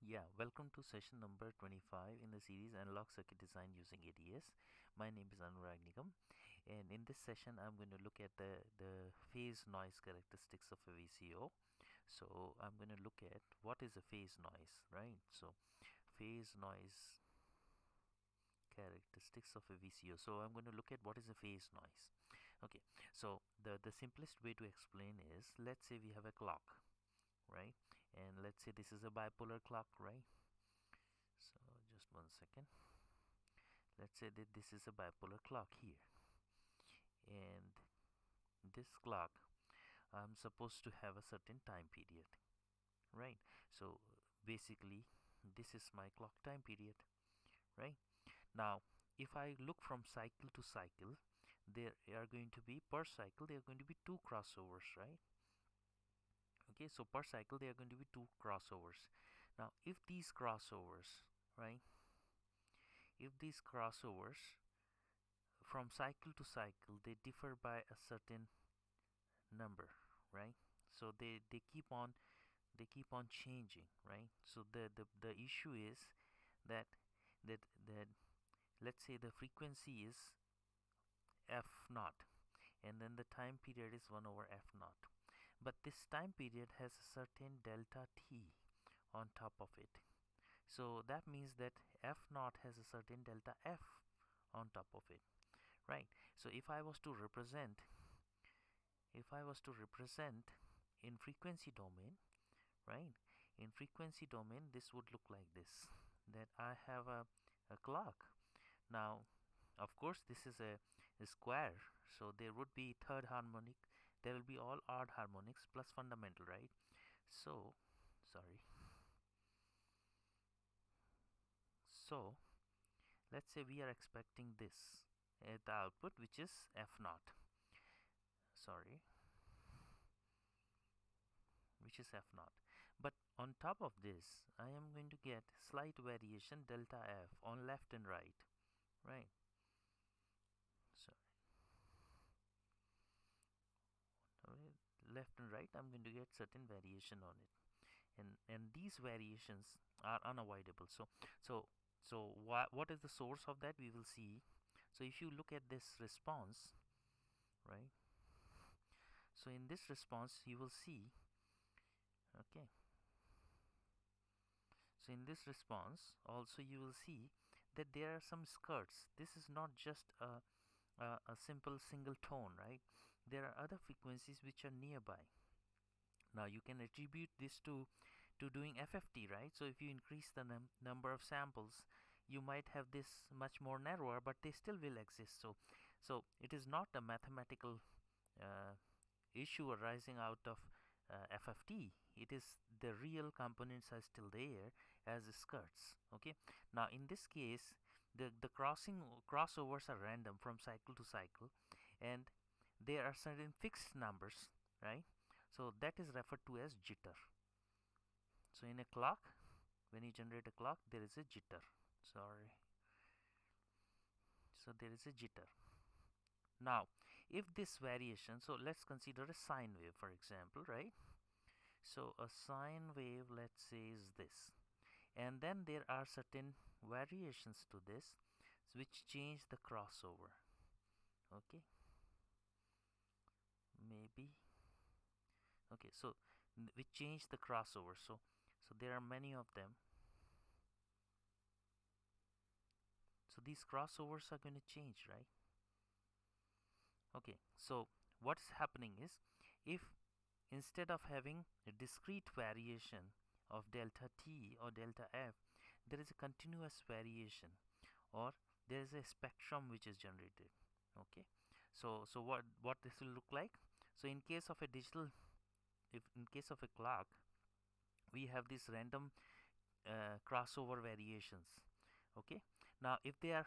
Yeah, welcome to session number 25 in the series Analog Circuit Design using ADS. My name is Anurag Nigam, and in this session I'm going to look at the phase noise characteristics of a VCO. So I'm going to look at what is a phase noise, right? So phase noise characteristics of a VCO. So I'm going to look at what is a phase noise. Okay, so the simplest way to explain is, let's say we have a clock, right? And let's say this is a bipolar clock, right? So just 1 second. Let's say that this is a bipolar clock here, and this clock I'm supposed to have a certain time period, right? So basically this is my clock time period, right? Now if I look from cycle to cycle, there are going to be, per cycle there are going to be two crossovers, right? Okay, so per cycle there are going to be two crossovers. Now if these crossovers, right, if these crossovers from cycle to cycle they differ by a certain number, right? So they keep on changing, right? So the issue is that that let's say the frequency is f naught, and then the time period is 1 over f naught, but this time period has a certain delta t on top of it. So that means that f naught has a certain delta f on top of it, right? So if I was to represent in frequency domain, right, in frequency domain this would look like this, that I have a clock. Now of course this is a square, so there would be third harmonic, there will be all odd harmonics plus fundamental, right? So sorry, so let's say we are expecting this at the output, which is f naught, sorry, which is f naught. But on top of this I am going to get slight variation delta f on left and right, right? So left and right I'm going to get certain variation on it, and these variations are unavoidable. So what is the source of that, we will see. So if you look at this response, right, so in this response you will see, okay, so in this response also you will see that there are some skirts. This is not just a simple single tone, right? There are other frequencies which are nearby. Now you can attribute this to doing FFT, right? So if you increase the number of samples, you might have this much more narrower, but they still will exist. So it is not a mathematical uh, issue arising out of FFT. It is the real components are still there as skirts. Okay. Now in this case, the crossovers are random from cycle to cycle, and there are certain fixed numbers, right? So that is referred to as jitter. So in a clock, when you generate a clock, there is a jitter. Sorry. So there is a jitter. Now, if this variation, so let's consider a sine wave, for example, right? So a sine wave, let's say, is this, and then there are certain variations to this which change the crossover. Okay, maybe. Okay, so we change the crossover. So there are many of them. So these crossovers are going to change, right? Okay, so what's happening is, if instead of having a discrete variation of delta t or delta f, there is a continuous variation, or there is a spectrum which is generated. Okay, so what this will look like. So in case of a digital, if in case of a clock, we have these random crossover variations. Okay, now if they are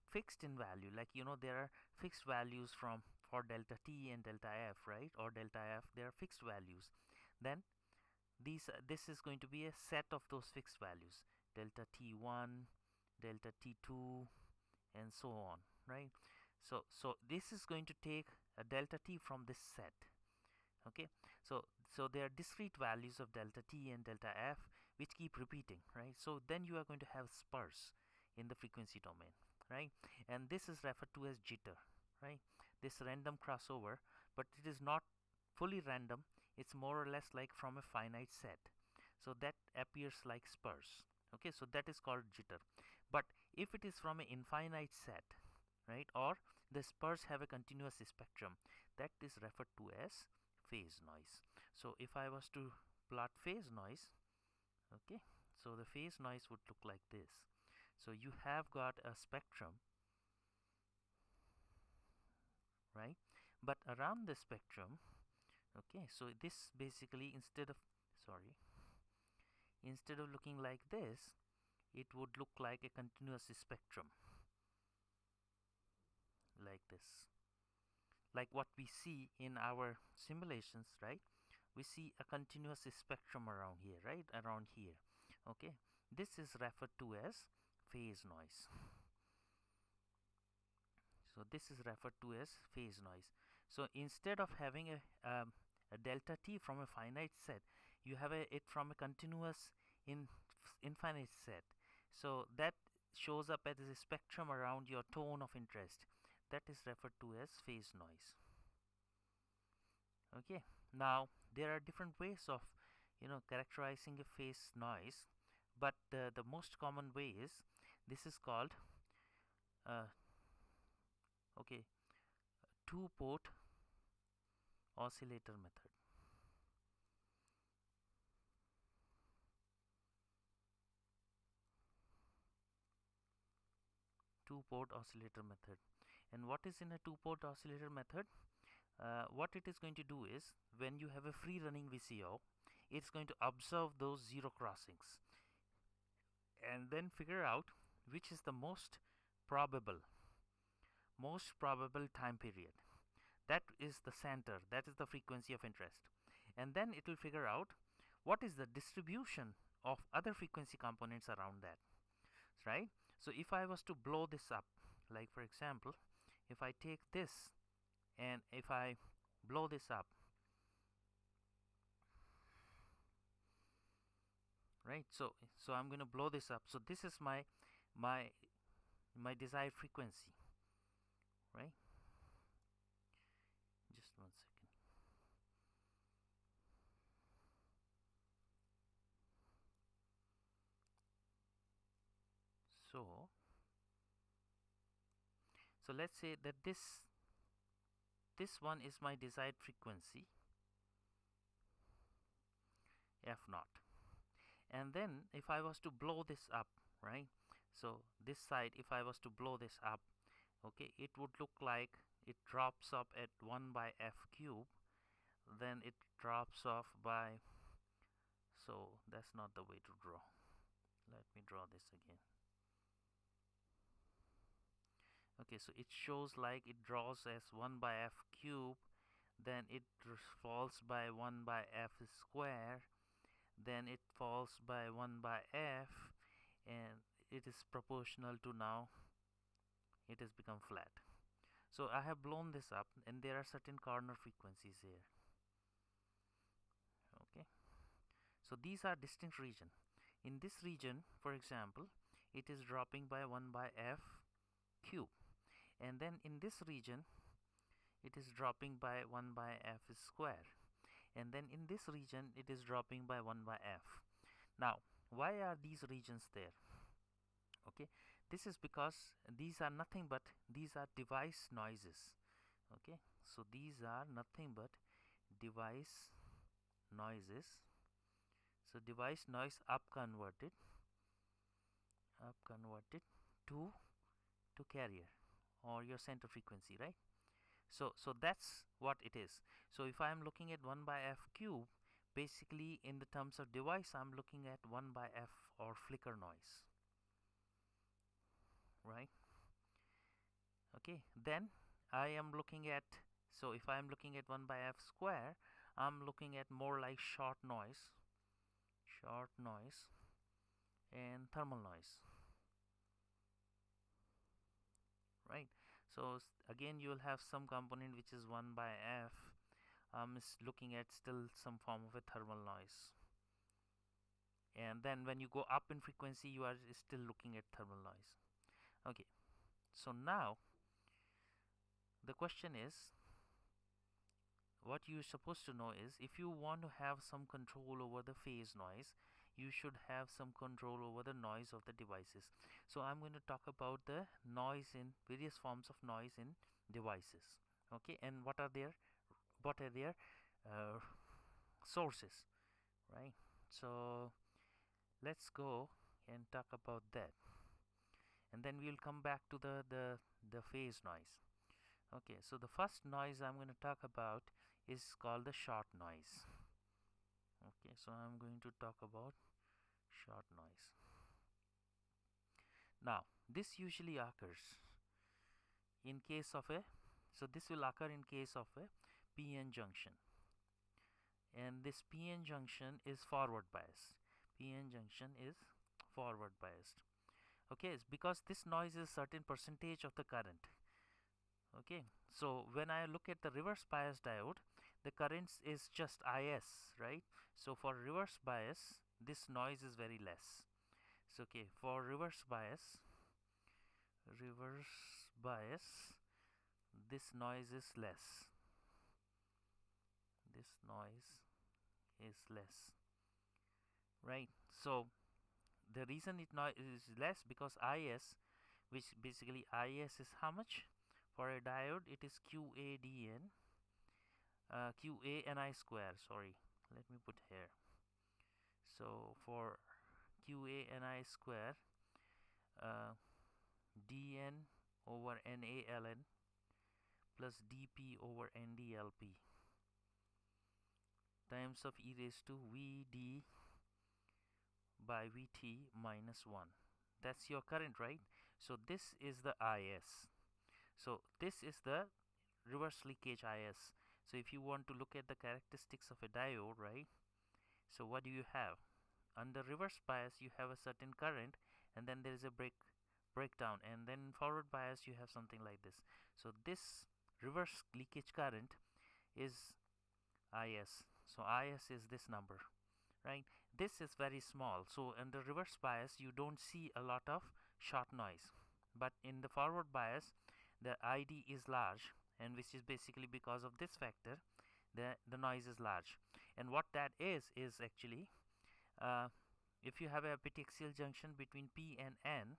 fixed in value, like there are fixed values for delta t and delta f, right, or delta f, there are fixed values, then this is going to be a set of those fixed values, delta t1, delta t2, and so on, right? So this is going to take a delta t from this set. Okay, so there are discrete values of delta t and delta f which keep repeating, right? So then you are going to have spurs in the frequency domain, right? And this is referred to as jitter, right? This random crossover, but it is not fully random. It's more or less like from a finite set, so that appears like spurs. Okay, so that is called jitter. But if it is from an infinite set, right, or the spurs have a continuous spectrum, that is referred to as phase noise. So if I was to plot phase noise, okay, so the phase noise would look like this. So you have got a spectrum, right, but around the spectrum, okay, so this basically, instead of looking like this, it would look like a continuous spectrum, like this, like what we see in our simulations, right? We see a continuous spectrum around here, right, around here. Okay, this is referred to as phase noise. So this is referred to as phase noise. So instead of having a delta t from a finite set, you have it from a continuous infinite set. So that shows up as a spectrum around your tone of interest. That is referred to as phase noise. Okay, now there are different ways of characterizing a phase noise, but the most common way is, this is called uh, okay, two-port oscillator method. Two-port oscillator method. And what is in a two-port oscillator method? What it is going to do is, when you have a free running VCO, it's going to observe those zero crossings and then figure out which is the most probable time period. That is the center, that is the frequency of interest. And then it will figure out what is the distribution of other frequency components around that, right? So if I was to blow this up, like for example, if I take this and if I blow this up, right, so I'm going to blow this up. So this is my my desired frequency, right? Just 1 second. So let's say that this one is my desired frequency, f naught. And then if I was to blow this up, right, so this side, if I was to blow this up, okay, it would look like it drops up at 1 by f cube, then it drops off by, so that's not the way to draw. Let me draw this again. Okay, so it shows like it draws as 1 by f cube, then it falls by 1 by f square, then it falls by 1 by f, and it is proportional to, now it has become flat. So I have blown this up and there are certain corner frequencies here. Okay, so these are distinct region. In this region, for example, it is dropping by 1 by f cube, and then in this region it is dropping by 1 by f square, and then in this region it is dropping by 1 by f. Now why are these regions there? Okay, this is because these are nothing but, these are device noises. Okay, so these are nothing but device noises. So device noise up converted to carrier or your center frequency, right? So that's what it is. So if I am looking at 1 by f cube, basically in the terms of device I'm looking at 1 by f or flicker noise, right? Okay, then I am looking at, so if I am looking at 1 by f square, I'm looking at more like short noise and thermal noise, right? So again you will have some component which is 1 by f, is looking at still some form of a thermal noise, and then when you go up in frequency you are still looking at thermal noise. Okay, so now the question is, what you're supposed to know is, if you want to have some control over the phase noise, you should have some control over the noise of the devices. So I'm going to talk about the noise in various forms of noise in devices. Okay, and what are their uh, sources, right? So let's go and talk about that, and then we'll come back to the phase noise. Okay, so the first noise I'm going to talk about is called the short noise. Okay, so I'm going to talk about short noise. Now this usually occurs in case of a, so this will occur in case of a PN junction, and this PN junction is forward biased. PN junction is forward biased. Okay, it's because this noise is certain percentage of the current. Okay, so when I look at the reverse bias diode, the currents is just IS, right? So for reverse bias this noise is very less. So okay, for reverse bias this noise is less. This noise is less, right? So the reason it is less because IS, which basically IS is how much? For a diode it is QADN, QANI square, sorry, let me put here. So for QANI square, dN over NALN plus dP over NDLP times of e raised to VD by VT minus 1. That's your current, right? So this is the IS. So this is the reverse leakage IS. So if you want to look at the characteristics of a diode, right? So what do you have? Under reverse bias you have a certain current, and then there is a breakdown, and then forward bias you have something like this. So this reverse leakage current is IS. So IS is this number, right? This is very small. So in the reverse bias you don't see a lot of short noise, but in the forward bias the ID is large, and which is basically because of this factor the noise is large. And what that is actually, if you have a epitaxial junction between P and N,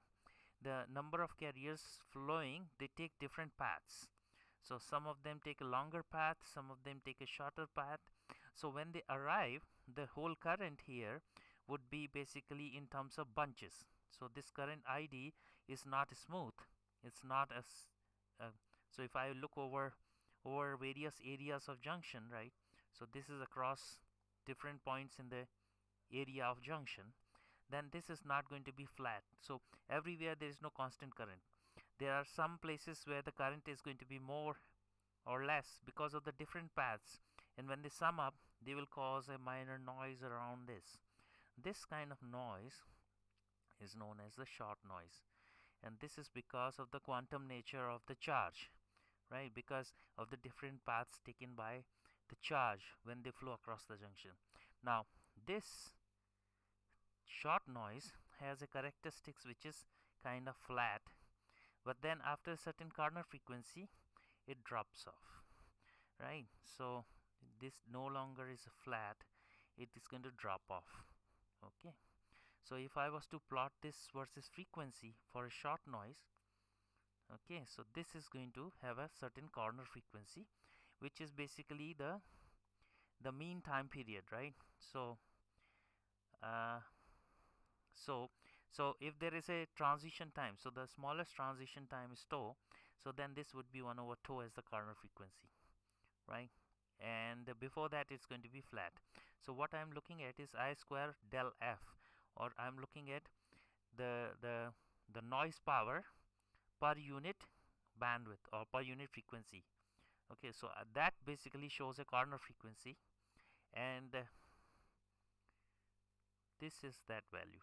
the number of carriers flowing, they take different paths. So some of them take a longer path, some of them take a shorter path. So when they arrive, the whole current here would be basically in terms of bunches. So this current ID is not smooth. It's not as so if I look over various areas of junction, right? So this is across different points in the area of junction, then this is not going to be flat. So everywhere there is no constant current. There are some places where the current is going to be more or less because of the different paths, and when they sum up they will cause a minor noise around this. This kind of noise is known as the short noise, and this is because of the quantum nature of the charge, right? Because of the different paths taken by the charge when they flow across the junction. Now this short noise has a characteristics which is kind of flat, but then after a certain corner frequency it drops off, right? So this no longer is flat, it is going to drop off. Okay, so if I was to plot this versus frequency for a short noise, okay, so this is going to have a certain corner frequency which is basically the mean time period, right? So so if there is a transition time, so the smallest transition time is tau, so then this would be 1 over tau as the corner frequency, right? And before that it's going to be flat. So what I'm looking at is I square del f, or I'm looking at the noise power per unit bandwidth or per unit frequency. Okay, so that basically shows a corner frequency, and this is that value.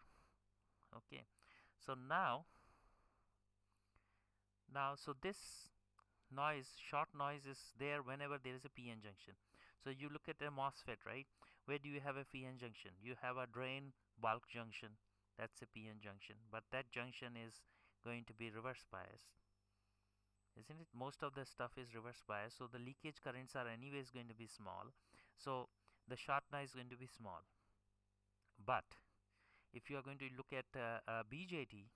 Okay, so now so this noise, short noise, is there whenever there is a PN junction. So you look at a MOSFET, right? Where do you have a PN junction? You have a drain bulk junction, that's a PN junction, but that junction is going to be reverse biased, isn't it? Most of the stuff is reverse biased, so the leakage currents are anyways going to be small, so the short noise is going to be small. But if you are going to look at BJT,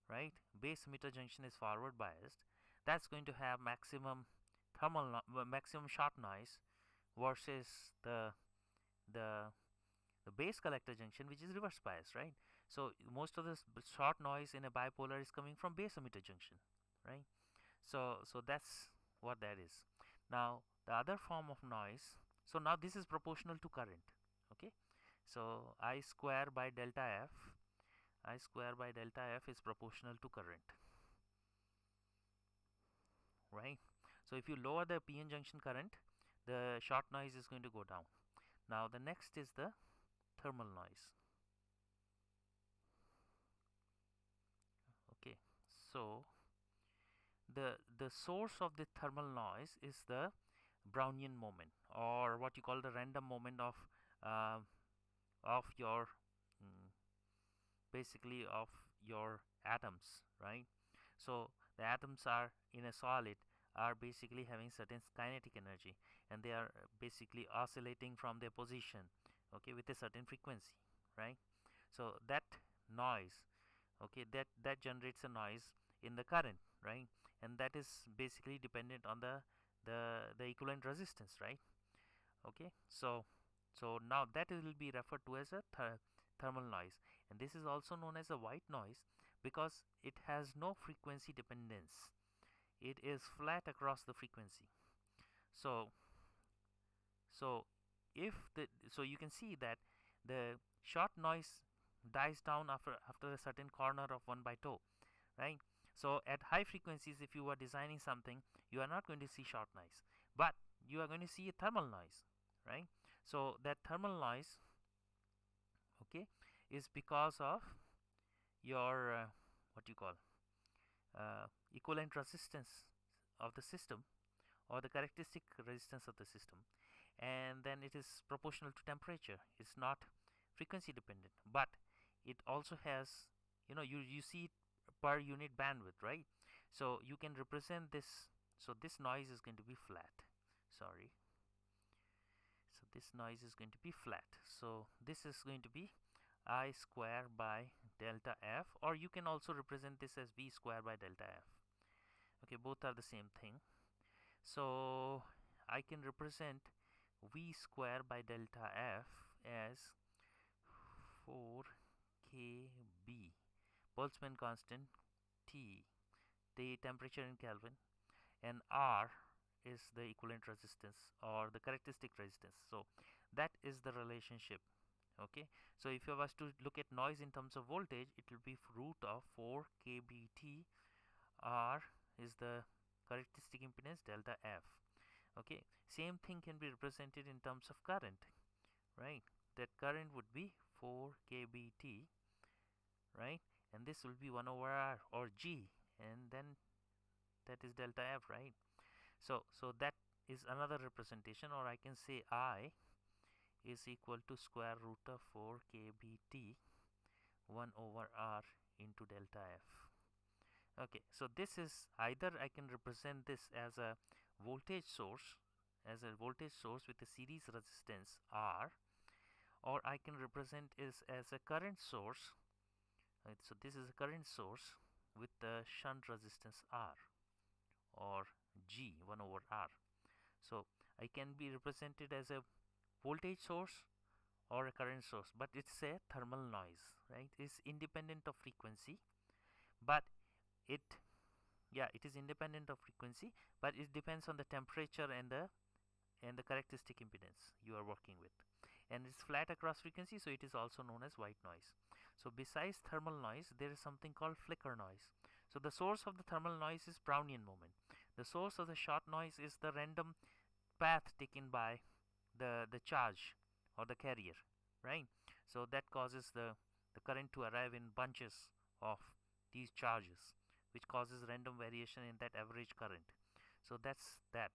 right, base emitter junction is forward biased, that's going to have maximum maximum short noise versus the the base collector junction, which is reverse bias, right? So most of the short noise in a bipolar is coming from base emitter junction, right? So that's what that is. Now the other form of noise, so now this is proportional to current, okay? So I square by delta f, I square by delta f is proportional to current, right? So if you lower the PN junction current, the short noise is going to go down. Now the next is the thermal noise. Okay, so the source of the thermal noise is the Brownian moment, or what you call the random moment uh, of your mm, basically of your atoms, right? So the atoms are in a solid are basically having certain kinetic energy, and they are basically oscillating from their position, okay, with a certain frequency, right? So that noise, okay, that generates a noise in the current, right? And that is basically dependent on the equivalent resistance, right? Okay, so now that will be referred to as a thermal noise, and this is also known as a white noise because it has no frequency dependence. It is flat across the frequency. So so if the so you can see that the short noise dies down after a certain corner of 1 by tau, right? So at high frequencies, if you are designing something, you are not going to see short noise, but you are going to see a thermal noise, right? So that thermal noise, okay, is because of your what you call equivalent resistance of the system, or the characteristic resistance of the system, and then it is proportional to temperature. It's not frequency dependent, but it also has, you see it per unit bandwidth, right? So you can represent this. So this noise is going to be flat, sorry, so this noise is going to be flat. So this is going to be I square by delta f, or you can also represent this as V square by delta f. Okay, both are the same thing. So I can represent V square by delta f as 4 kb, Boltzmann constant, T, the temperature in Kelvin, and R is the equivalent resistance or the characteristic resistance. So that is the relationship. Okay, so if you was to look at noise in terms of voltage, it will be root of 4 kBT. R is the characteristic impedance, delta f. Okay, same thing can be represented in terms of current, right? That current would be 4 kBT, right? And this will be 1 over R or G, and then that is delta f, right? So that is another representation, or I can say I is equal to square root of 4 kBT 1 over R into delta f. Okay, so this is either I can represent this as a voltage source, with a series resistance R, or I can represent it as a current source. Right, so this is a current source with the shunt resistance R, or G 1 over R. So I can be represented as a voltage source or a current source, but it's a thermal noise, right? It's independent of frequency, but it it is independent of frequency, but it depends on the temperature and the characteristic impedance you are working with, and it's flat across frequency, so it is also known as white noise. So besides thermal noise, there is something called flicker noise. So the source of the thermal noise is Brownian moment. The source of the short noise is the random path taken by the charge or the carrier, right? So that causes the current to arrive in bunches of these charges, which causes random variation in that average current. So that's that.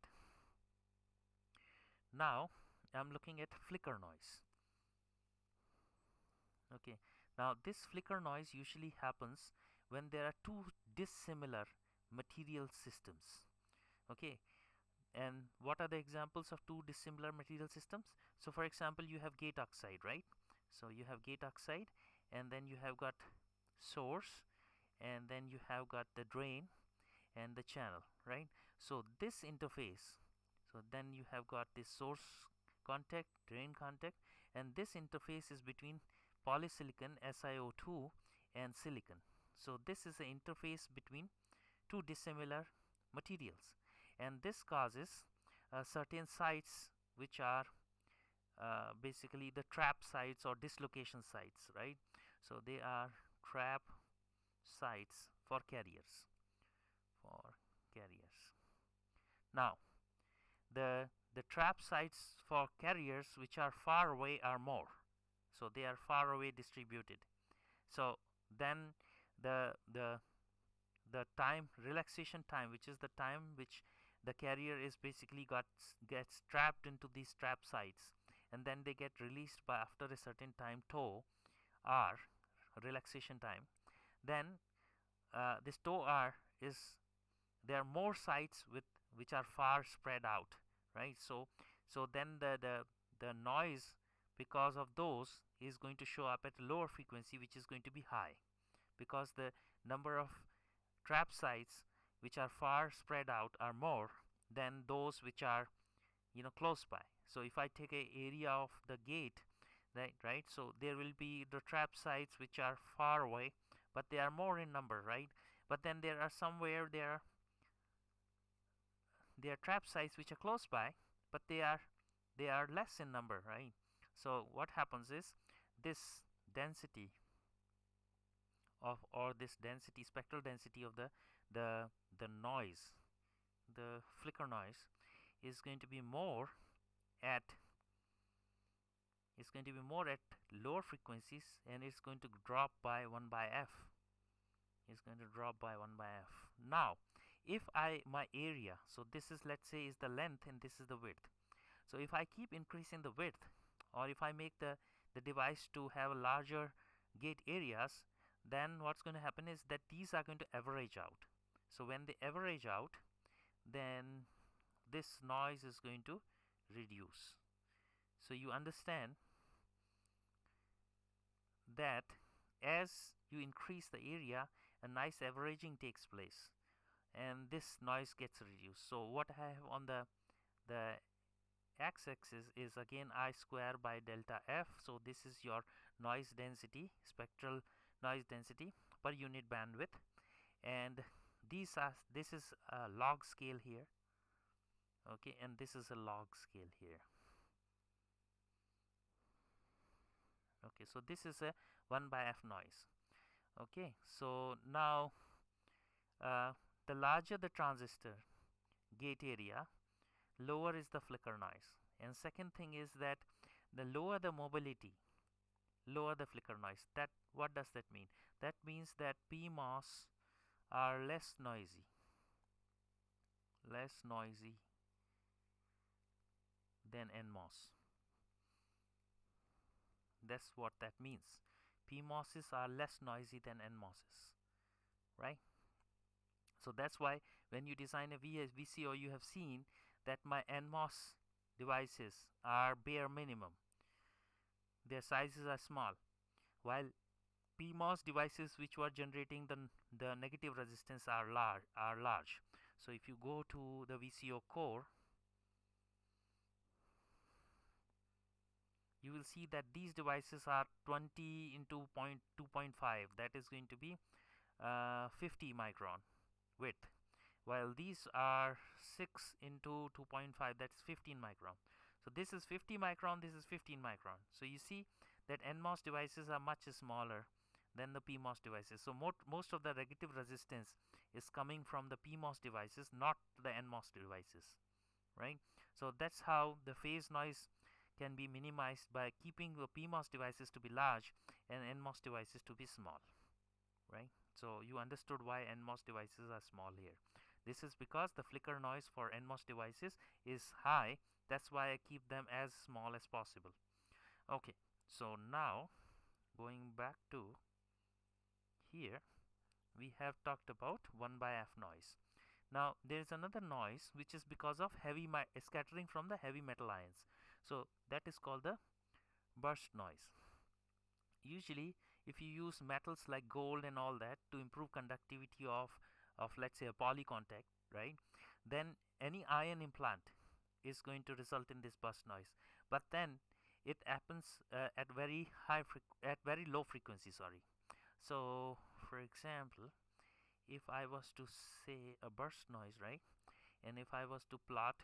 Now I'm looking at flicker noise. Okay, Now this flicker noise usually happens when there are two dissimilar material systems. Okay, and what are the examples of two dissimilar material systems? So for example, you have gate oxide, right? So you have gate oxide, and then you have got source, and then you have got the drain and the channel, right? So this interface, so then you have got this source contact, drain contact, and this interface is between polysilicon SiO2 and silicon. So this is the interface between two dissimilar materials, and this causes certain sites which are basically the trap sites or dislocation sites, right? So they are trap sites for carriers, for carriers. Now the trap sites for carriers which are far away are more, so they are far away distributed. So then the the the time relaxation time, which is the time which the carrier is basically gets trapped into these trap sites, and then they get released by after a certain time, tau r, relaxation time. Then this tau r is, there are more sites with which are far spread out, right? So then the noise because of those is going to show up at a lower frequency, which is going to be high, because the number of trap sites which are far spread out are more than those which are, you know, close by. So if I take a area of the gate, right, so there will be the trap sites which are far away, but they are more in number, right? But then there are somewhere there are trap sites which are close by, but they are less in number, right? So what happens is this density of, or this density, spectral density of the noise, the flicker noise, is going to be more at lower frequencies, and it's going to drop by 1 by f. It's going to drop by 1 by f. Now if my area, so this is, let's say, is the length and this is the width. So if I keep increasing the width, or if I make the device to have larger gate areas, then what's going to happen is that these are going to average out. So when they average out, then this noise is going to reduce. So you understand that as you increase the area, a nice averaging takes place, and this noise gets reduced. So what I have on the x-axis is again I square by delta f. So this is your noise density, spectral noise density per unit bandwidth, and this is a log scale here, okay, and this is a log scale here. Okay, so this is a 1 by f noise. Okay, so now the larger the transistor gate area, lower is the flicker noise. And second thing is that the lower the mobility, lower the flicker noise. That, what does that mean? That means that PMOS are less noisy than NMOS. That's what that means. PMOSs are less noisy than NMOSs, right? So that's why when you design a VCO, you have seen that my NMOS devices are bare minimum. Their sizes are small, while PMOS devices which were generating the negative resistance are large. So if you go to the VCO core, you will see that these devices are 20 into 2.5, that is going to be 50 micron width, while these are 6 into 2.5, that's 15 micron. So this is 50 micron, this is 15 micron. So you see that NMOS devices are much smaller than the PMOS devices. So most of the negative resistance is coming from the PMOS devices, not the NMOS devices, right? So that's how the phase noise can be minimized by keeping the PMOS devices to be large and NMOS devices to be small, right? So you understood why NMOS devices are small here. This is because the flicker noise for NMOS devices is high. That's why I keep them as small as possible. Okay, so now going back to here, we have talked about 1 by f noise. Now there is another noise which is because of heavy scattering from the heavy metal ions. So that is called the burst noise. Usually if you use metals like gold and all that to improve conductivity of let's say a poly contact, right, then any ion implant is going to result in this burst noise. But then it happens at very low frequency, sorry. So for example, if I was to say a burst noise, right, and if I was to plot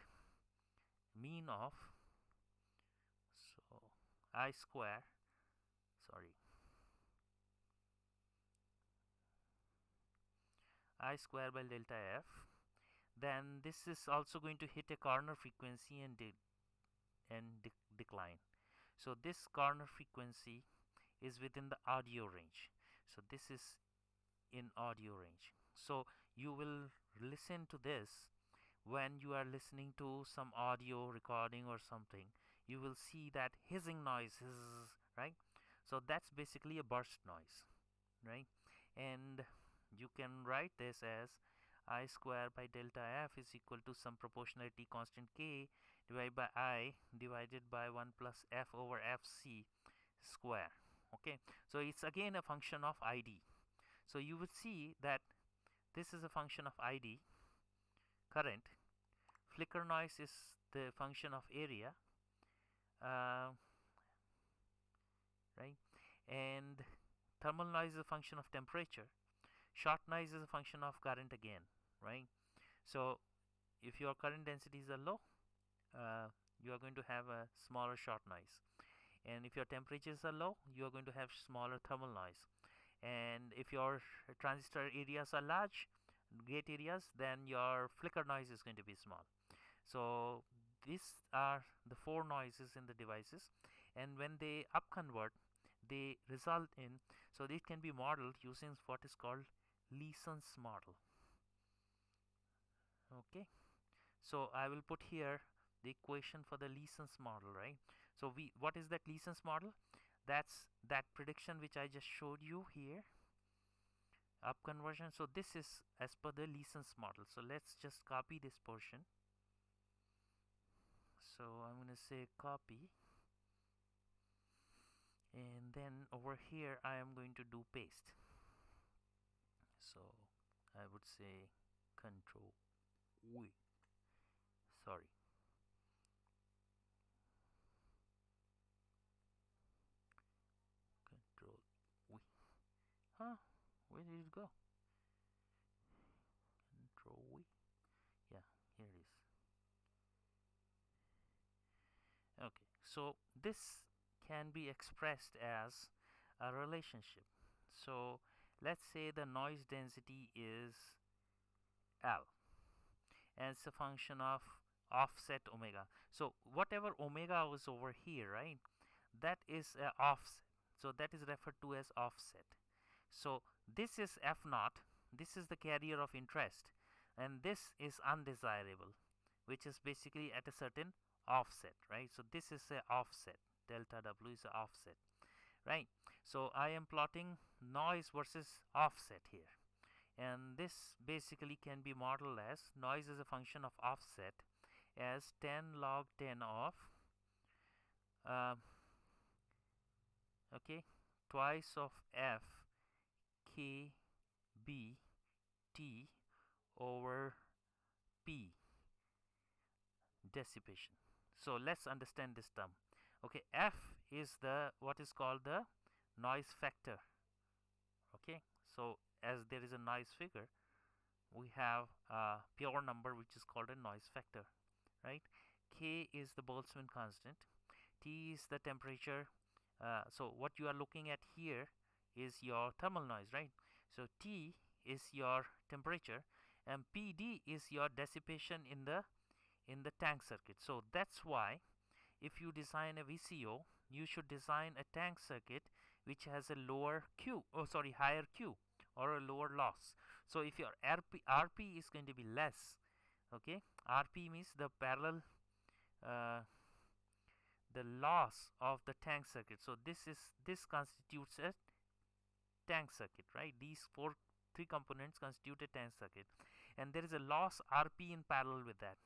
mean of, so I square, sorry, I square by delta f, then this is also going to hit a corner frequency and decline. So this corner frequency is within the audio range. So this is in audio range. So you will listen to this when you are listening to some audio recording or something. You will see that hissing noise, right? So that's basically a burst noise, right? And you can write this as I square by delta f is equal to some proportionality constant k divided by I divided by 1 plus f over fc square. Okay, so it's again a function of id. So you would see that this is a function of id, current. Flicker noise is the function of area, uh, right? And thermal noise is a function of temperature. Short noise is a function of current again, right? So if your current densities are low, you are going to have a smaller short noise, and if your temperatures are low, you are going to have smaller thermal noise. And if your transistor areas are large, gate areas, then your flicker noise is going to be small. So these are the four noises in the devices, and when they upconvert, they result in, so it can be modeled using what is called Leeson's model. Okay, so I will put here the equation for the Leeson's model, right? So what is that Leeson's model? That's that prediction which I just showed you here, upconversion. So this is as per the Leeson's model. So let's just copy this portion. So I'm going to say copy, and then over here I am going to do paste. So I would say control V, sorry, control V. Huh, where did it go? Control V, yeah, here it is. Okay, so this can be expressed as a relationship. So let's say the noise density is L, and it's a function of offset omega. So whatever omega was over here, right, that is a offset. So that is referred to as offset. So this is f naught, this is the carrier of interest, and this is undesirable, which is basically at a certain offset, right? So this is a offset, delta w is a offset, right? So I am plotting noise versus offset here, and this basically can be modeled as noise as a function of offset as 10 log 10 of okay, twice of f k b t over p dissipation. So let's understand this term. Okay, f is the what is called the noise factor. Okay, so as there is a noise figure, we have a pure number which is called a noise factor, right? K is the Boltzmann constant, T is the temperature. So what you are looking at here is your thermal noise, right? So T is your temperature, and PD is your dissipation in the tank circuit. So that's why if you design a VCO, you should design a tank circuit which has a lower Q, higher Q, or a lower loss. So if your RP is going to be less, okay, RP means the parallel the loss of the tank circuit. So this constitutes a tank circuit, right? These three components constitute a tank circuit, and there is a loss RP in parallel with that.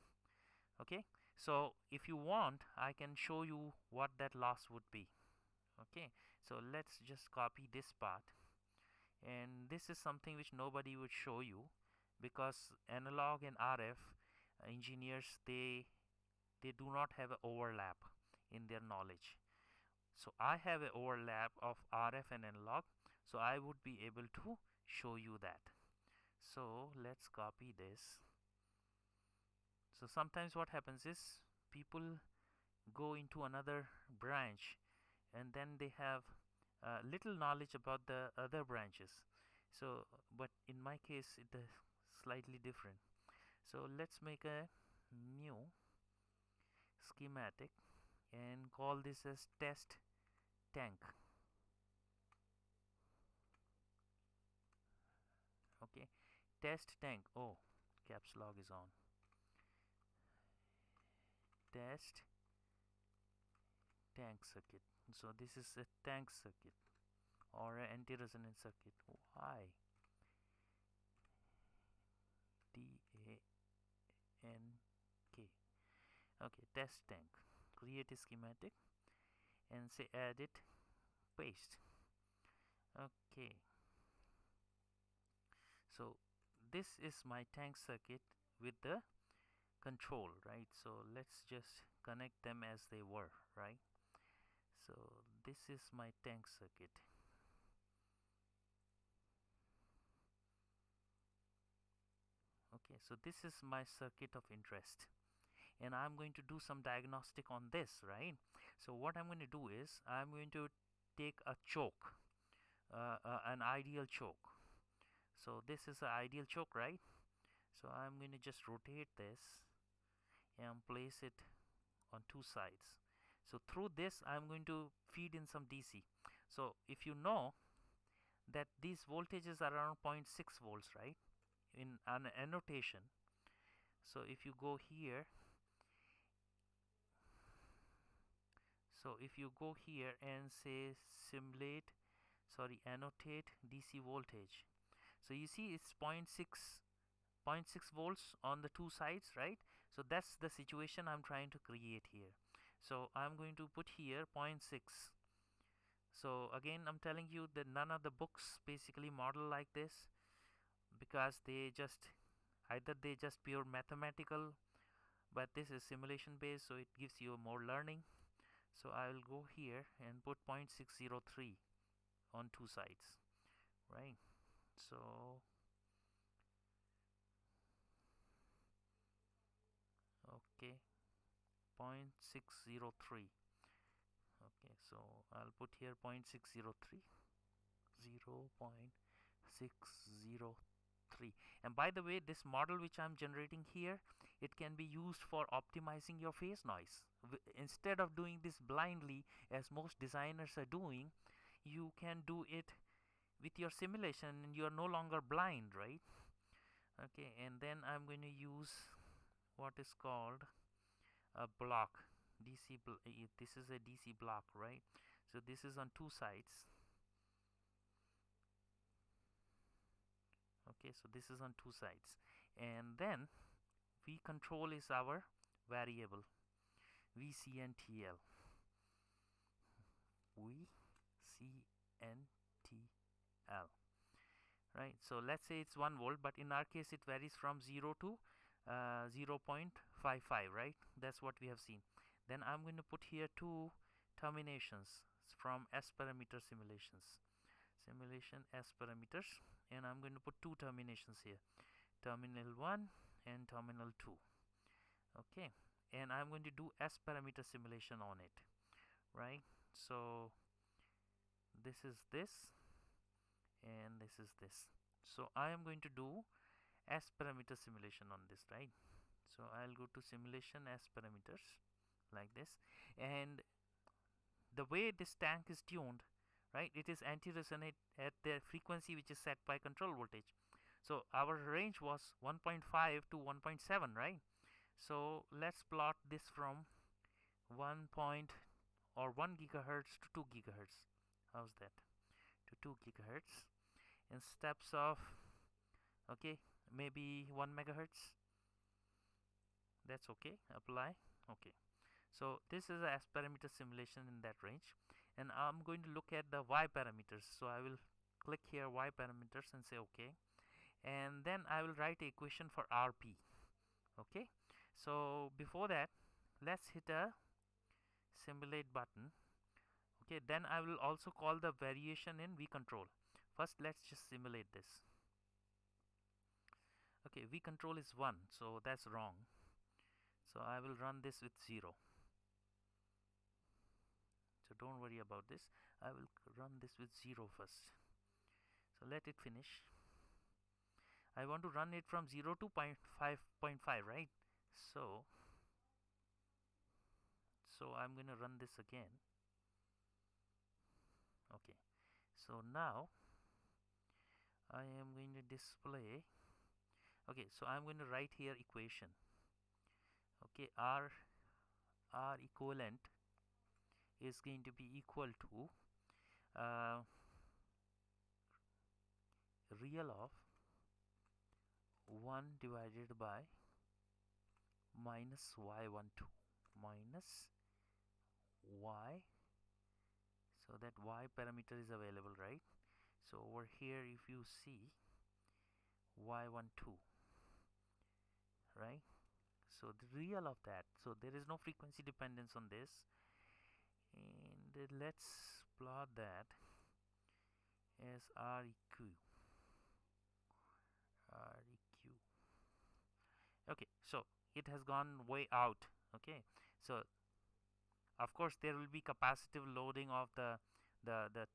Okay, so if you want, I can show you what that loss would be. Okay, so let's just copy this part, and this is something which nobody would show you, because analog and RF engineers, they do not have an overlap in their knowledge. So I have an overlap of RF and analog, so I would be able to show you that. So let's copy this. So sometimes what happens is people go into another branch, and then they have little knowledge about the other branches. So but in my case it is slightly different. So let's make a new schematic and call this as test tank. Okay, test tank. Oh, caps lock is on. Test tank circuit. So this is a tank circuit or an anti-resonance circuit. Why? TANK. Okay, test tank. Create a schematic and say edit, paste. Okay, so this is my tank circuit with the control, right? So let's just connect them as they were, right? So this is my tank circuit. Okay, so this is my circuit of interest, and I'm going to do some diagnostic on this, right? So what I'm going to do is I'm going to take a choke, an ideal choke. So this is an ideal choke, right? So I'm going to just rotate this and place it on two sides. So through this I'm going to feed in some DC. So if you know that these voltages are around 0.6 volts, right, in an annotation. So if you go here, and say annotate DC voltage. So you see it's 0.6 volts on the two sides, right? So that's the situation I'm trying to create here. So I'm going to put here 0.6. So again, I'm telling you that none of the books basically model like this, because they just pure mathematical, but this is simulation based, so it gives you more learning. So I will go here and put 0.603 on two sides, right? So okay, 0.603. Okay, so I'll put here 0.603, 0.603. And by the way, this model which I'm generating here, it can be used for optimizing your phase noise. Instead of doing this blindly as most designers are doing, you can do it with your simulation and you are no longer blind, right? Okay, and then I'm going to use what is called a block. This is a DC block, right? So this is on two sides. Okay, so this is on two sides, and then V control is our variable, VCNTL. VCNTL, right? So let's say it's 1 volt, but in our case it varies from 0 to 0.55, right? That's what we have seen. Then I'm going to put here two terminations from S parameter simulation S parameters, and I'm going to put two terminations here, terminal 1 and terminal 2. Okay, and I'm going to do S parameter simulation on it, right? So this is this and this is this. So I am going to do S parameter simulation on this, right? So I'll go to simulation S parameters like this, and the way this tank is tuned, right, it is anti-resonate at the frequency which is set by control voltage. So our range was 1.5 to 1.7, right? So let's plot this from 1.5 or 1 gigahertz to 2 gigahertz. How's that? To 2 gigahertz in steps of, okay, maybe 1 megahertz. That's okay. Apply. Okay. So this is a S parameter simulation in that range, and I'm going to look at the Y parameters. So I will click here Y parameters and say okay, and then I will write an equation for RP. Okay. So before that, let's hit a simulate button. Okay, then I will also call the variation in V control. First, let's just simulate this. Okay, V control is 1, so that's wrong. So I will run this with 0. So don't worry about this. I will run this with 0 first. So let it finish. I want to run it from 0 to 5.5, right? So I'm going to run this again. Okay, so now I am going to display. Okay, so I'm going to write here equation. Okay, R equivalent is going to be equal to real of 1 divided by minus y12 minus y, so that y parameter is available, right? So over here if you see y12, right? So the real of that, so there is no frequency dependence on this, and let's plot that as REQ. Okay, so it has gone way out. Okay, so of course there will be capacitive loading of the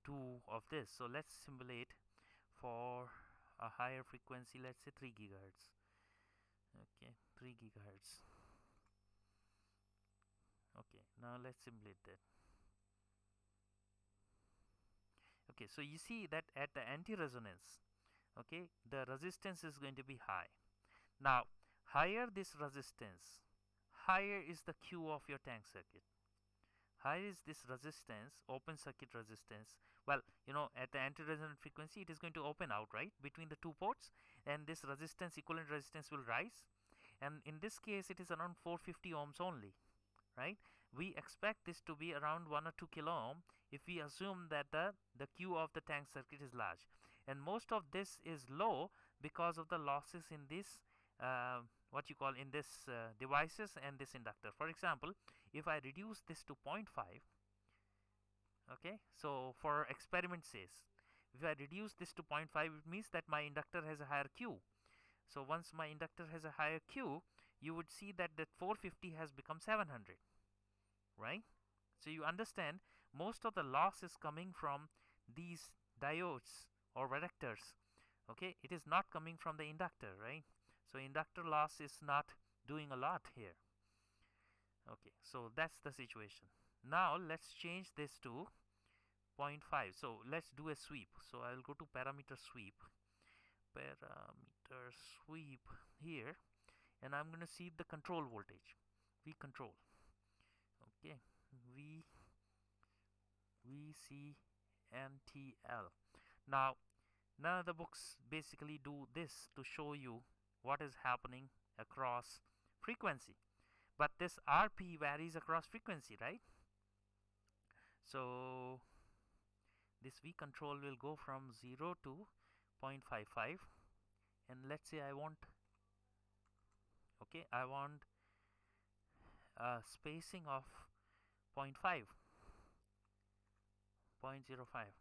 two of this. So let's simulate for a higher frequency, let's say 3 gigahertz. Okay, 3 gigahertz. Okay, now let's simulate that. Okay, so you see that at the anti-resonance, okay, the resistance is going to be high. Now higher this resistance, higher is the Q of your tank circuit. Higher is this resistance, open circuit resistance. Well, you know, at the anti-resonant frequency it is going to open out, right, between the two ports, and this resistance, equivalent resistance, will rise, and in this case it is around 450 ohms only, right? We expect this to be around 1 or 2 kilo ohm if we assume that the Q of the tank circuit is large, and most of this is low because of the losses in this what you call in this devices and this inductor. For example, if I reduce this to 0.5, okay, so for experiment says, if I reduce this to 0.5, it means that my inductor has a higher Q. So once my inductor has a higher Q, you would see that that 450 has become 700, right? So you understand most of the loss is coming from these diodes or reductors. Okay, it is not coming from the inductor, right? So inductor loss is not doing a lot here. Okay, so that's the situation. Now let's change this to 0.5. So let's do a sweep. So I'll go to parameter sweep here, and I'm going to see the control voltage, V control. Okay, VCNTL. Now none of the books basically do this to show you what is happening across frequency, but this RP varies across frequency, right? So this V control will go from 0 to 0.55, and let's say I want spacing of 0.5 0.05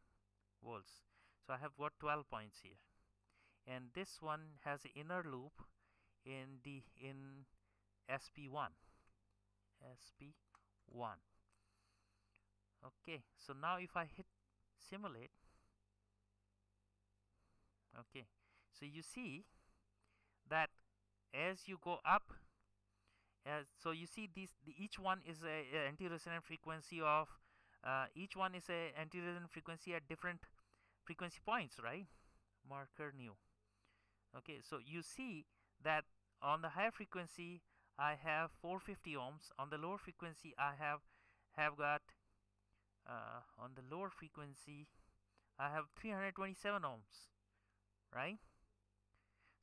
volts. So I have got 12 points here, and this one has an inner loop in SP1. Okay, so now if I hit simulate, okay, so you see that as you go up, so you see each one is a anti-resonant frequency of each one is a anti-resonant frequency at different frequency points, right? Marker new. Okay, so you see that on the higher frequency I have 450 ohms, on the lower frequency I have got On the lower frequency, I have 327 ohms, right?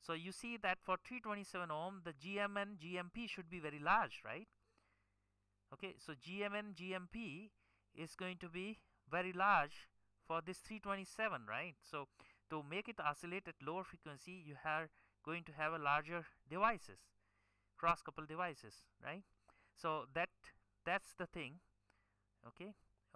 So you see that for 327 ohm, the GMN GMP should be very large, right? Okay, so GMN GMP is going to be very large for this 327, right? So to make it oscillate at lower frequency, you are going to have a larger devices, cross couple devices, right? So that's the thing. Okay,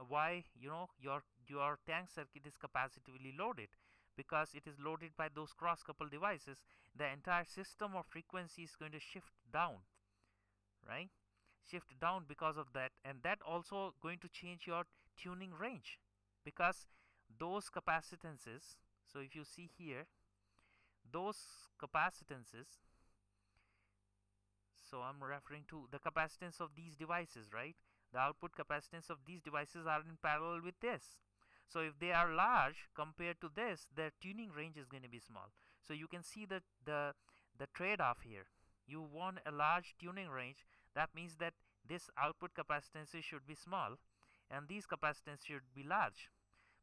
why your tank circuit is capacitively loaded, because it is loaded by those cross couple devices. The entire system of frequency is going to shift down, right? Shift down because of that, and that also going to change your tuning range, because those capacitances, so if you see here, those capacitances, so I'm referring to the capacitance of these devices, right? The output capacitance of these devices are in parallel with this. So if they are large compared to this, their tuning range is going to be small. So you can see that the trade-off here. You want a large tuning range. That means that this output capacitance should be small, and these capacitance should be large.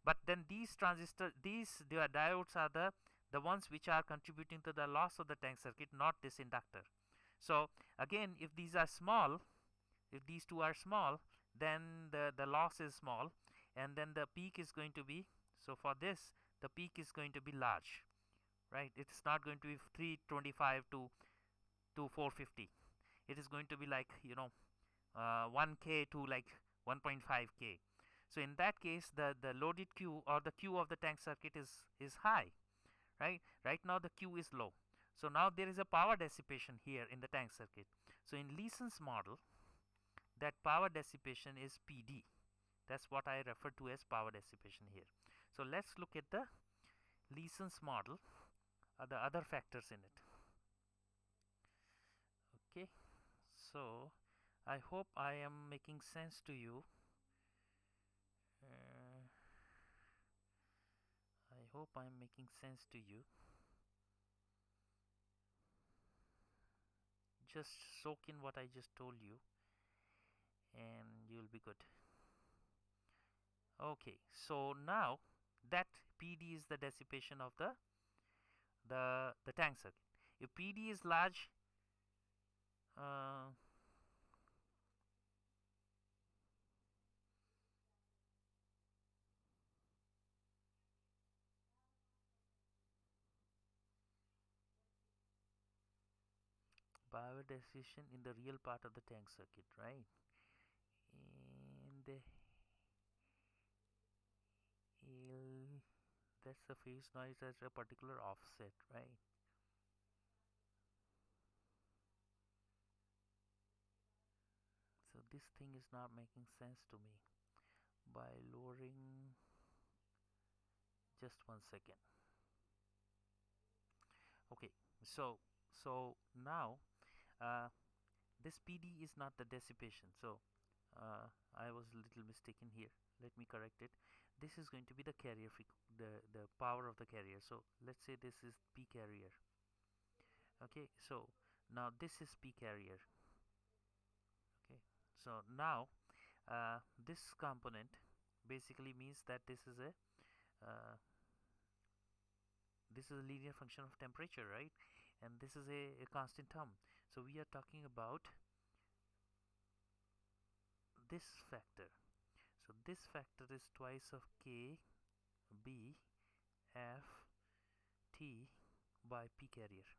But then these diodes are the ones which are contributing to the loss of the tank circuit, not this inductor. So again, if these are small, if these two are small, then the loss is small, and then the peak is going to be, so for this the peak is going to be large, right? It's not going to be 325 to 450. It is going to be like 1k to like 1.5k. So in that case, the loaded Q, or the Q of the tank circuit, is high, right? Right now the Q is low. So now there is a power dissipation here in the tank circuit. So in Leeson's model, that power dissipation is PD. That's what I refer to as power dissipation here. So let's look at the Leeson's model, the other factors in it. Okay, so I hope I am making sense to you. I hope I am making sense to you. Just soak in what I just told you, and you'll be good. Okay, so now that PD is the dissipation of the tank circuit. If PD is large, power dissipation in the real part of the tank circuit, right? And that's the phase noise at a particular offset, right? So this thing is not making sense to me. By lowering, just 1 second. Okay, so now this PD is not the dissipation. So I was a little mistaken here. Let me correct it. This is going to be the carrier, the power of the carrier. So let's say this is P carrier. Okay, so now this is P carrier. Okay, so now this component basically means that this is a linear function of temperature, right? And this is a constant term. So we are talking about this factor. So this factor is twice of K B F T by P carrier.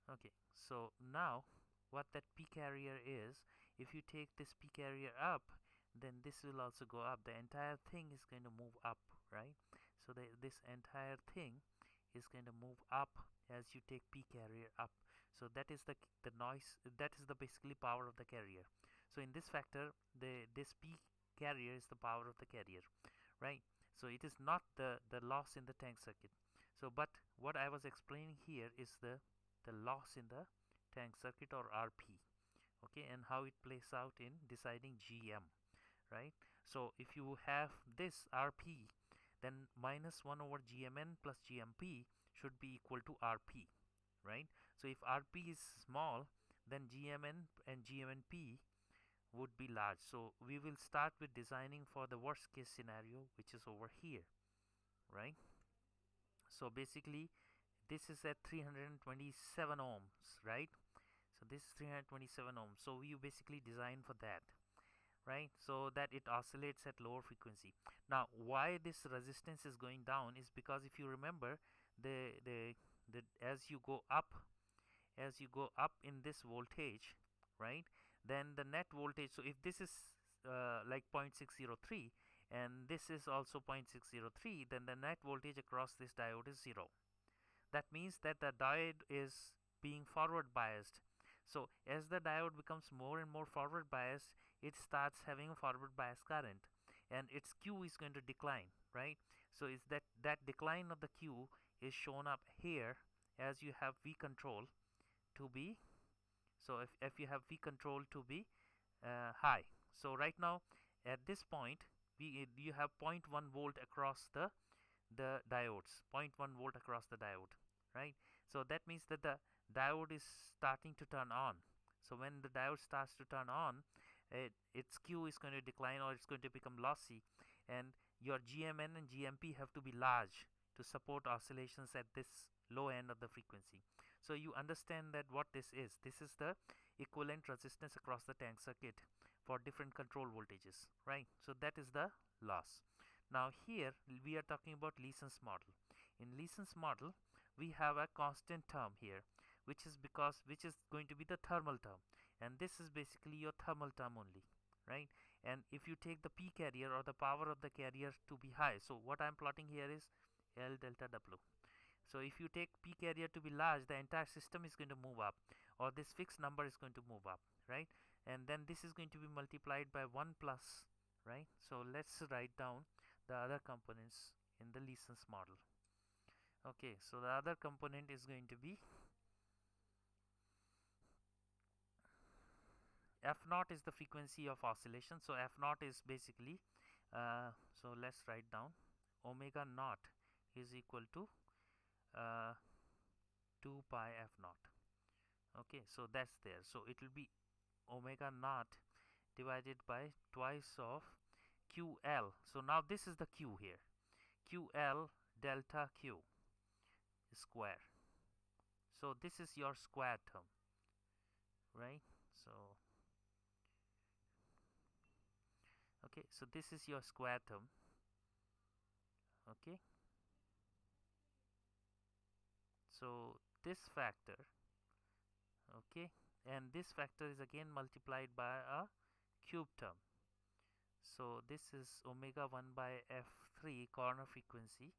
Okay, so now what that P carrier is, if you take this P carrier up, then this will also go up. The entire thing is going to move up, right? So this entire thing is going to move up as you take P carrier up. So that is the noise, that is the basically power of the carrier. So in this factor, this P carrier is the power of the carrier, right? So it is not the loss in the tank circuit. So but what I was explaining here is the loss in the tank circuit, or RP, okay, and how it plays out in deciding GM, right? So if you have this RP, then minus 1 over GMN plus GMP should be equal to RP, right? So if RP is small, then GMN and GMNP would be large. So we will start with designing for the worst case scenario, which is over here, right? So basically this is at 327 ohms, right? So this is 327 ohms. So you basically design for that, right? So that it oscillates at lower frequency. Now why this resistance is going down is because if you remember, the as you go up, in this voltage, right, then the net voltage, so if this is like 0.603 and this is also 0.603, then the net voltage across this diode is 0. That means that the diode is being forward biased. So as the diode becomes more and more forward biased, it starts having a forward bias current and its Q is going to decline, right? So is that decline of the Q is shown up here as you have V control to be, so if you have V control to be high. So right now at this point you have 0.1 volt across the diodes, 0.1 volt across the diode, right? So that means that the diode is starting to turn on. So when the diode starts to turn on, its Q is going to decline or it's going to become lossy, and your GMN and GMP have to be large to support oscillations at this low end of the frequency. So you understand that what this is. This is the equivalent resistance across the tank circuit for different control voltages, right? So that is the loss. Now here we are talking about Leeson's model. In Leeson's model we have a constant term here, which is going to be the thermal term, and this is basically your thermal term only, right? And if you take the P carrier or the power of the carrier to be high, so what I'm plotting here is L delta W. So if you take P carrier to be large, the entire system is going to move up, or this fixed number is going to move up, right? And then this is going to be multiplied by 1 plus, right? So let's write down the other components in the Leeson's model. Okay, so the other component is going to be F naught is the frequency of oscillation. So F naught is basically, so let's write down omega naught is equal to 2 pi F naught. Okay, so that's there. So it will be omega naught divided by twice of QL. So now this is the Q here. QL delta Q square. So this is your square term, right? So okay, so this is your square term. Okay, so this factor, okay, and this factor is again multiplied by a cube term. So this is omega 1 by f3 corner frequency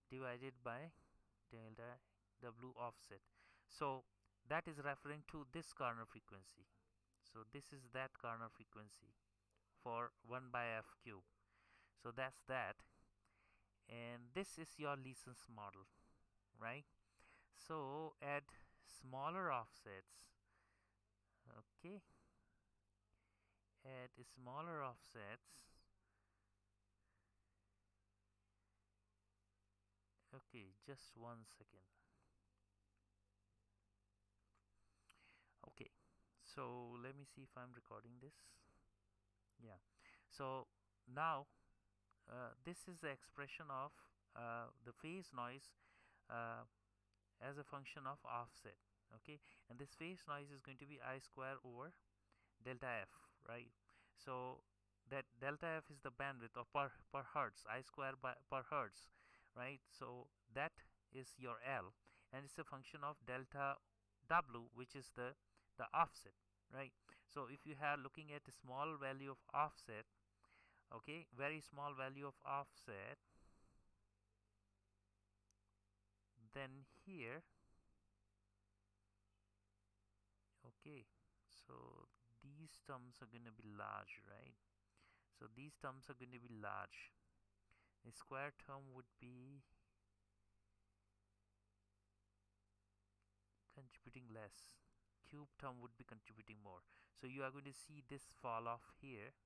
divided by delta W offset. So that is referring to this corner frequency. So this is that corner frequency for 1 by f cube. So that's that, and this is your Leeson's model, right? So at smaller offsets, okay, at smaller offsets, okay, just 1 second. Okay, so let me see if I'm recording this. Yeah, so now this is the expression of the phase noise uh, as a function of offset, okay, and this phase noise is going to be I square over delta F, right? So that delta F is the bandwidth of per hertz, I square by per hertz, right? So that is your L, and it's a function of delta W, which is the offset, right? So if you are looking at a small value of offset, okay, very small value of offset, then here, okay, so these terms are going to be large, right? So these terms are going to be large. The square term would be contributing less, cube term would be contributing more. So you are going to see this fall off here,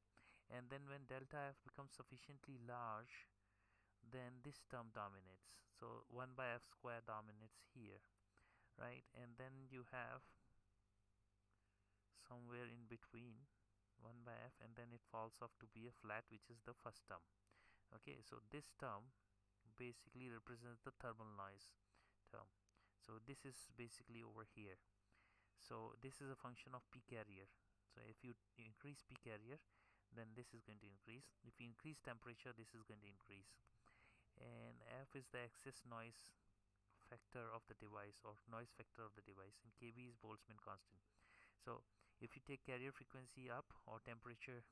and then when delta F becomes sufficiently large, then this term dominates. So 1 by F square dominates here, right? And then you have somewhere in between, 1 by f, and then it falls off to be a flat, which is the first term. Okay, so this term basically represents the thermal noise term. So this is basically over here. So this is a function of P carrier. So if you increase P carrier, then this is going to increase. If you increase temperature, this is going to increase. And F is the excess noise factor of the device, or noise factor of the device, and KB is Boltzmann constant. So if you take carrier frequency up or temperature,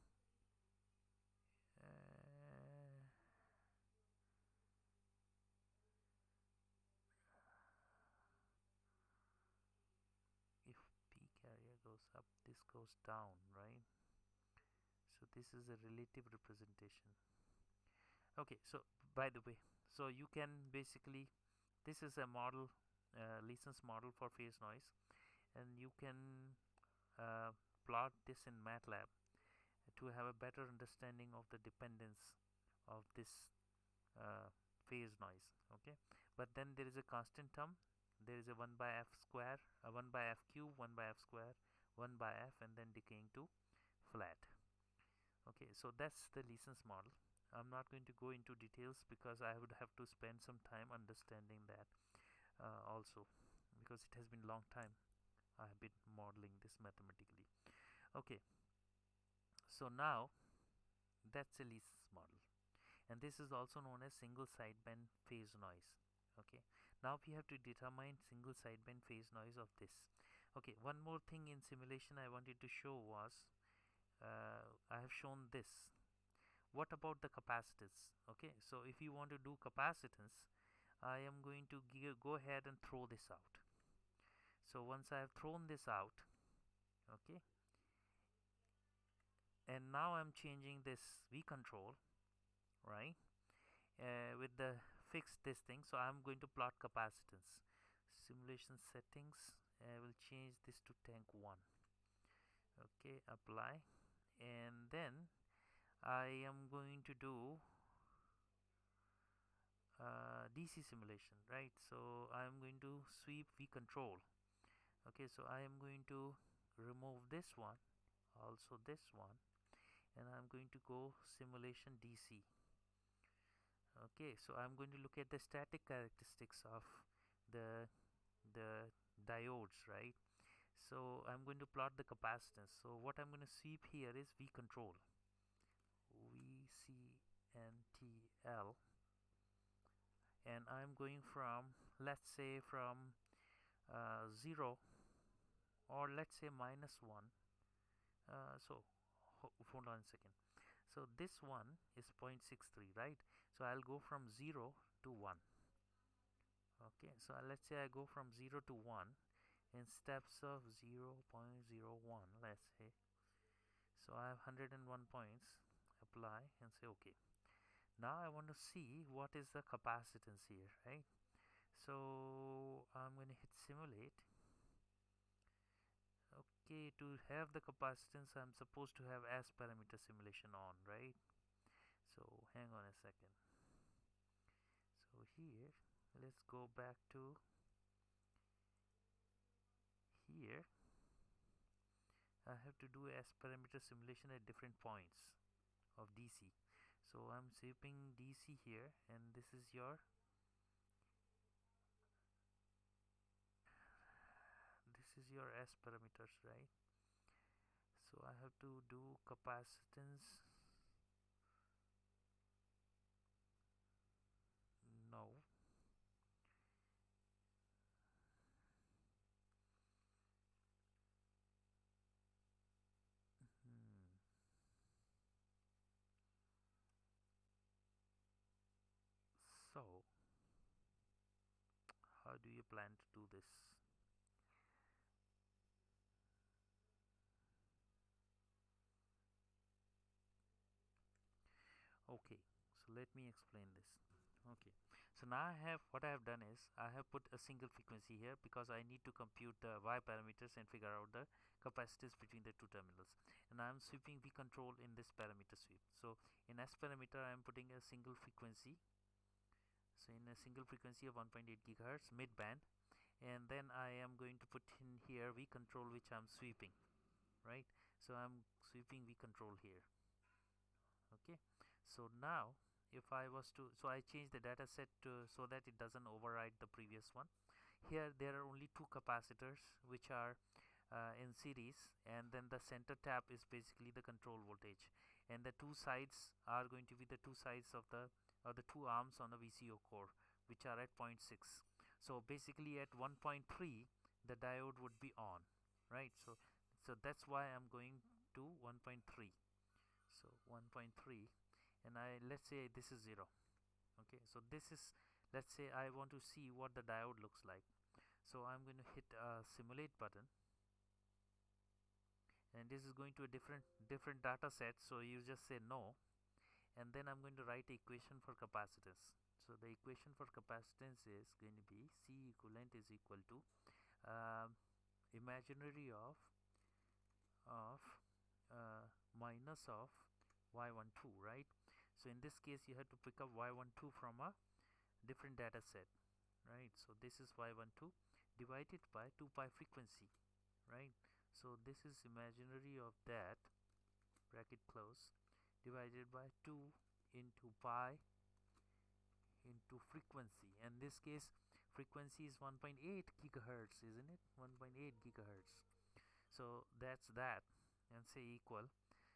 if P carrier goes up, this goes down, right? So this is a relative representation. Okay, so by the way, so you can basically, this is a model, Leeson's model for phase noise, and you can plot this in MATLAB to have a better understanding of the dependence of this phase noise. Okay, but then there is a constant term. There is a 1 by f square, 1 by f cube, 1 by f square, 1 by f, and then decaying to flat. Okay, so that's the Leeson's model. I'm not going to go into details because I would have to spend some time understanding that also, because it has been a long time I have been modeling this mathematically. Okay, so now that's a Leeson's model, and this is also known as single sideband phase noise. Okay, now we have to determine single sideband phase noise of this. Okay, one more thing in simulation I wanted to show was I have shown this. What about the capacitance? Okay, so if you want to do capacitance, I am going to go ahead and throw this out. So once I have thrown this out, okay, and now I'm changing this V control, right, with the fix this thing. So I'm going to plot capacitance. Simulation settings, I will change this to tank 1. Okay, apply, and then I am going to do DC simulation, right? So I am going to sweep V control. Okay, so I am going to remove this one, also this one, and I'm going to go simulation DC. Okay, so I'm going to look at the static characteristics of the diodes, right? So I'm going to plot the capacitance. So what I'm going to sweep here is V control, VCNTL, and I'm going from, let's say, from 0, or let's say -1. So hold on a second. So this one is 0.63, right? So I'll go from 0 to 1. Okay, so let's say I go from 0 to 1 in steps of 0.01, let's say. So I have 101 points. Apply and say OK. Now I want to see what is the capacitance here, right? So I'm going to hit simulate. Okay, to have the capacitance, I'm supposed to have S parameter simulation on, right? So hang on a second. So here, let's go back to here. I have to do S parameter simulation at different points of DC. So I'm sweeping DC here, and this is your S parameters, right? So I have to do capacitance. No. So how do you plan to do this? Okay, so let me explain this. Okay, so now what I have done is I have put a single frequency here because I need to compute the Y parameters and figure out the capacitance between the two terminals, and I am sweeping V control in this parameter sweep. So in S parameter I am putting a single frequency, so in a single frequency of 1.8 gigahertz mid band, and then I am going to put in here V control, which I'm sweeping, right? So I'm sweeping V control here. Okay, so now if I was to, so I change the data set to, so that it doesn't override the previous one. Here there are only two capacitors which are in series, and then the center tap is basically the control voltage, and the two sides are going to be the two sides of the two arms on the VCO core, which are at zero point 0.6. So basically at 1.3 the diode would be on, right? So that's why I'm going to 1.3. So 1.3, and let's say this is 0. Okay, so this is, let's say I want to see what the diode looks like. So I'm going to hit a simulate button, and this is going to a different data set, so you just say no, and then I'm going to write the equation for capacitance. So the equation for capacitance is going to be C equivalent is equal to imaginary of minus of y12, right? So in this case you have to pick up y12 from a different data set, right? So this is y12 divided by 2 pi frequency, right? So this is imaginary of that, bracket close, divided by 2 into pi into frequency. In this case frequency is 1.8 gigahertz, isn't it? 1.8 gigahertz. So that's that, and say equal.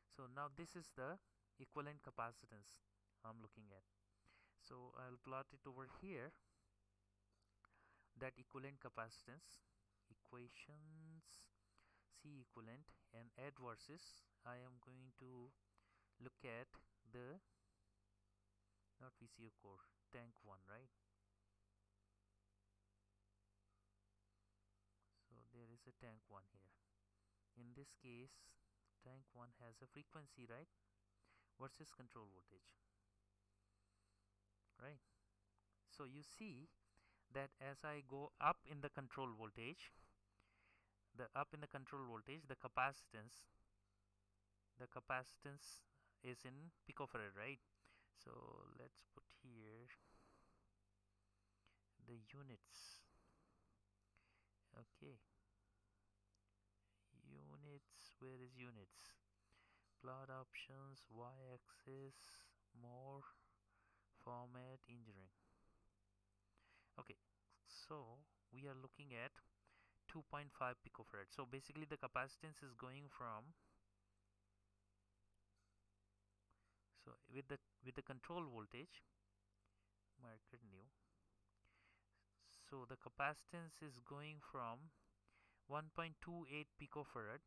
So now this is the equivalent capacitance I'm looking at. So I'll plot it over here, that equivalent capacitance equations, C equivalent and add versus. I am going to look at the, not VCO core, tank 1, right? So there is a tank 1 here. In this case tank 1 has a frequency, right, versus control voltage, right? So you see that as I go up in the control voltage, the capacitance is in picofarad, right? So let's put here the units. Okay, units, where is units? Plot options, y-axis, more, format, engineering. Okay, so we are looking at 2.5 picofarad. So basically the capacitance is going from, so with the control voltage, marker new, so the capacitance is going from 1.28 picofarad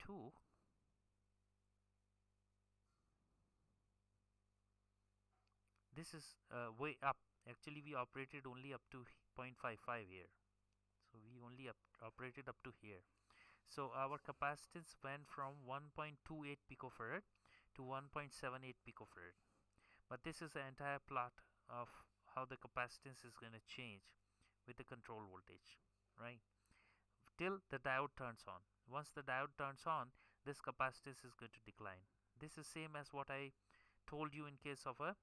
to this is way up. Actually we operated only up to 0.55 here, so we only operated up to here. So our capacitance went from 1.28 picofarad to 1.78 picofarad. But this is the entire plot of how the capacitance is going to change with the control voltage, right, till the diode turns on. Once the diode turns on, this capacitance is going to decline. This is same as what I told you in case of a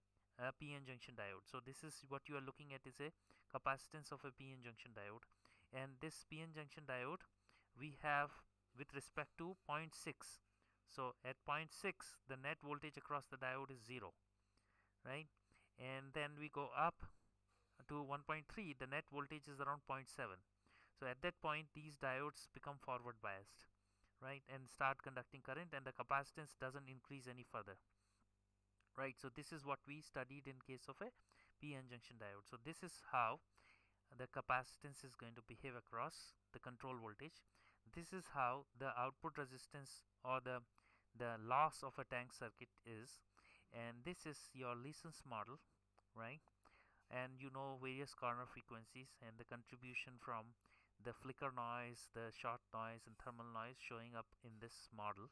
PN junction diode. So this is what you are looking at, is a capacitance of a PN junction diode, and this PN junction diode we have with respect to 0.6. So at 0.6 the net voltage across the diode is 0, right? And then we go up to 1.3, the net voltage is around 0.7. So at that point these diodes become forward biased, right, and start conducting current, and the capacitance doesn't increase any further, right? So this is what we studied in case of a PN junction diode. So this is how the capacitance is going to behave across the control voltage. This is how the output resistance or the loss of a tank circuit is, and this is your Leeson's model, right? And you know various corner frequencies and the contribution from the flicker noise, the short noise and thermal noise showing up in this model,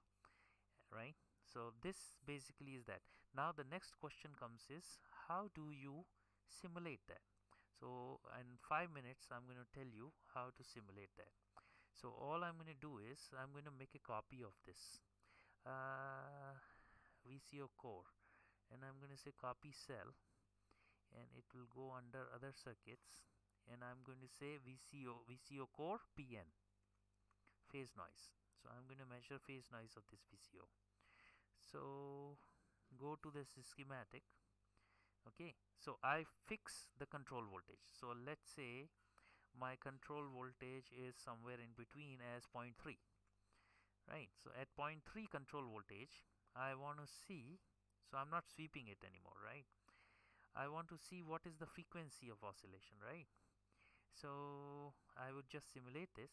right? So this basically is that. Now the next question comes is, how do you simulate that? So in 5 minutes I'm going to tell you how to simulate that. So all I'm going to do is I'm going to make a copy of this VCO core, and I'm going to say copy cell, and it will go under other circuits, and I'm going to say VCO core PN. phase noise. So I'm going to measure phase noise of this VCO. So go to this schematic. Okay, so I fix the control voltage. So let's say my control voltage is somewhere in between as 0.3, right? So at 0.3 control voltage I want to see, so I'm not sweeping it anymore, right? I want to see what is the frequency of oscillation, right? So I would just simulate this,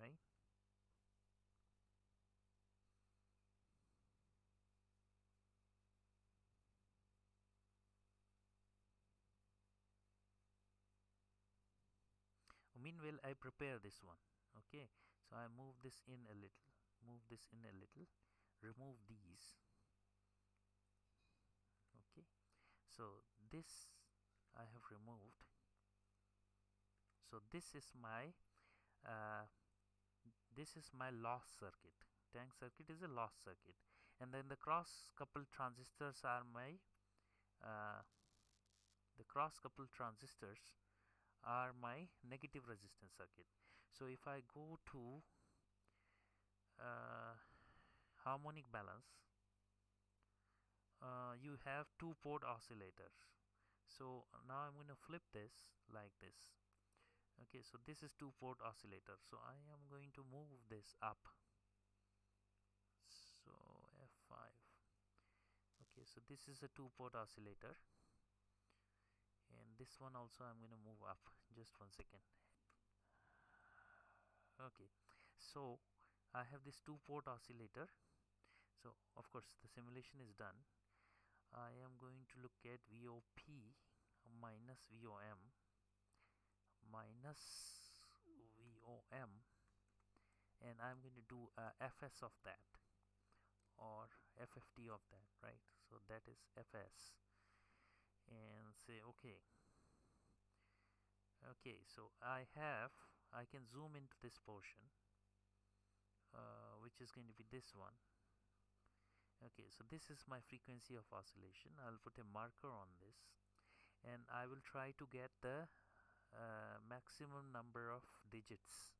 right? Meanwhile I prepare this one. Okay, so I move this in a little, move this in a little, remove these. Okay, so this I have removed. So uh, this is my loss circuit. Tank circuit is a loss circuit, and then the cross coupled transistors are my uh, the cross coupled transistors are my negative resistance circuit. So if I go to uh, harmonic balance, you have two port oscillators. So now I'm going to flip this like this. Okay, so this is two port oscillator, so I am going to move this up. So F5. Okay, so this is a two port oscillator, and this one also I'm going to move up. Just 1 second. Okay, so I have this two port oscillator. So of course the simulation is done. I am going to look at VOP minus VOM minus VOM, and I'm going to do FS of that or FFT of that, right? So that is FS, and say okay. Okay, so I can zoom into this portion, which is going to be this one. Okay, so this is my frequency of oscillation. I'll put a marker on this, and I will try to get the maximum number of digits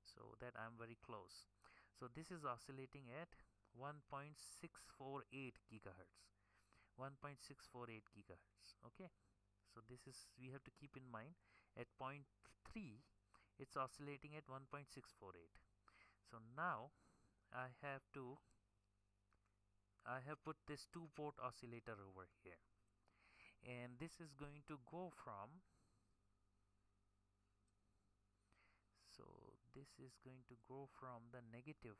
so that I'm very close. So this is oscillating at 1.648 gigahertz. 1.648 gigahertz. Okay, so this is, we have to keep in mind, at 0.3 it's oscillating at 1.648. So now I have put this two port oscillator over here, and this is going to go from, so this is going to go from the negative,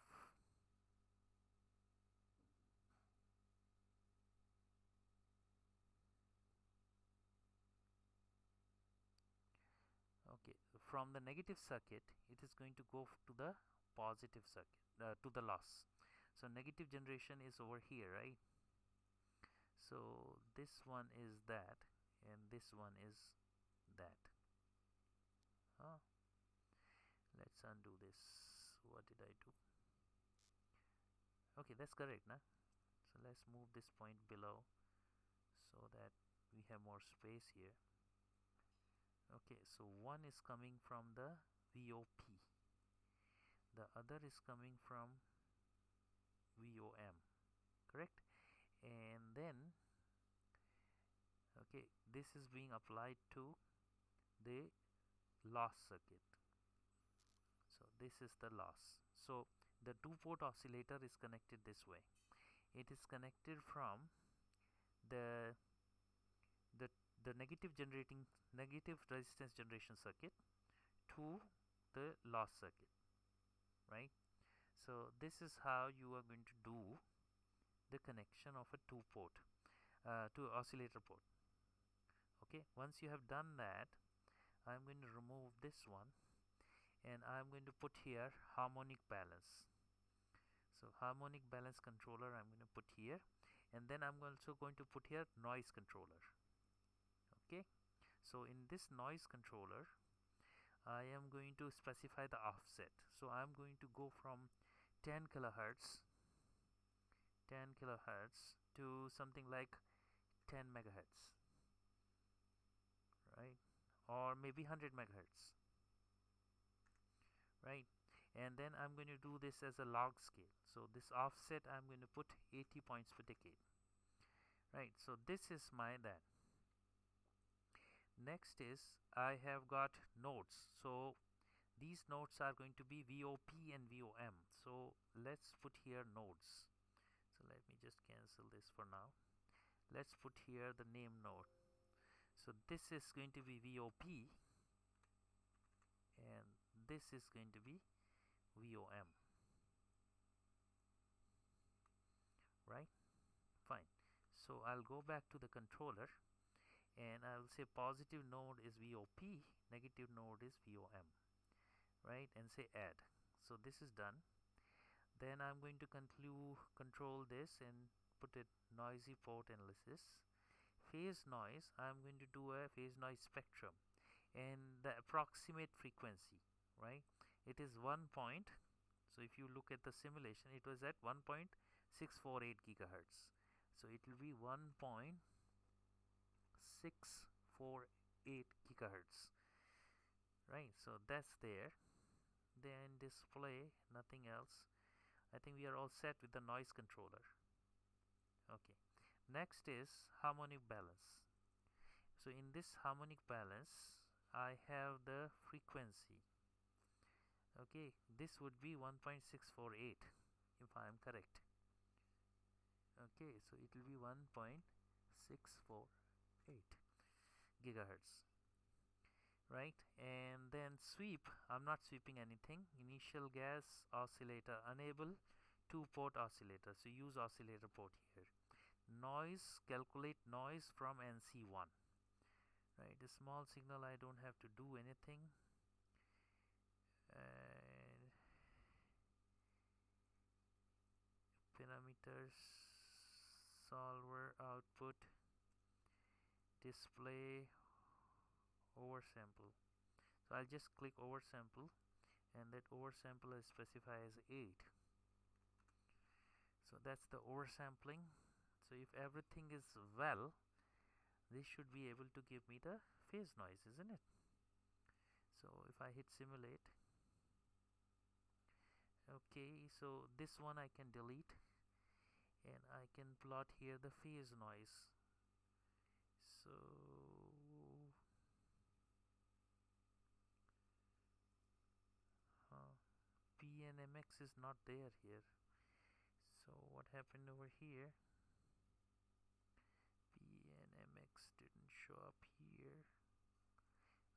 okay, from the negative circuit it is going to go to the positive circuit, to the loss. So negative generation is over here, right? So this one is that, and this one is that. Let's undo this. What did I do? Okay, that's correct, nah? So let's move this point below so that we have more space here. Okay, so one is coming from the VOP, the other is coming from VOM, correct? And then, okay, this is being applied to the loss circuit. So this is the loss. So the two port oscillator is connected this way. It is connected from the the the negative resistance generation circuit to the loss circuit, right? So this is how you are going to do the connection of a two port to oscillator port. Okay, once you have done that, I'm going to remove this one, and I'm going to put here harmonic balance. So harmonic balance controller I'm going to put here, and then I'm also going to put here noise controller. Okay, so in this noise controller I am going to specify the offset. So I'm going to go from 10 kilohertz to something like 10 megahertz, right? Or maybe 100 megahertz, right? And then I'm going to do this as a log scale. So this offset, I'm going to put 80 points per decade, right? So this is my that. Next is I have got nodes. So these nodes are going to be VOP and VOM. So let's put here nodes. So let me just cancel this for now. Let's put here the name node. So this is going to be VOP and this is going to be VOM, right? Fine. So I'll go back to the controller and I'll say positive node is VOP, negative node is VOM, right? And say add. So this is done. Then I'm going to control this and put it noisy port analysis. Phase noise, I'm going to do a phase noise spectrum and the approximate frequency, right? It is 1 point. So if you look at the simulation, it was at 1.648 gigahertz. So it will be 1.648 gigahertz, right? So that's there. Then display, nothing else. I think we are all set with the noise controller. Okay, next is harmonic balance. So in this harmonic balance I have the frequency. Okay, this would be 1.648 if I am correct. Okay, so it will be 1.648 gigahertz, right? And then sweep, I'm not sweeping anything. Initial gas oscillator enable, 2-port oscillator, so use oscillator port here. Noise, calculate noise from NC1, right? A small signal, I don't have to do anything. And parameters, solver output, display, oversample. So I'll just click oversample and that oversample is specified as 8. So that's the oversampling. So if everything is well, this should be able to give me the phase noise, isn't it? So if I hit simulate, okay, so this one I can delete and I can plot here the phase noise. So PNMX is not there here. So what happened over here? PNMX didn't show up here.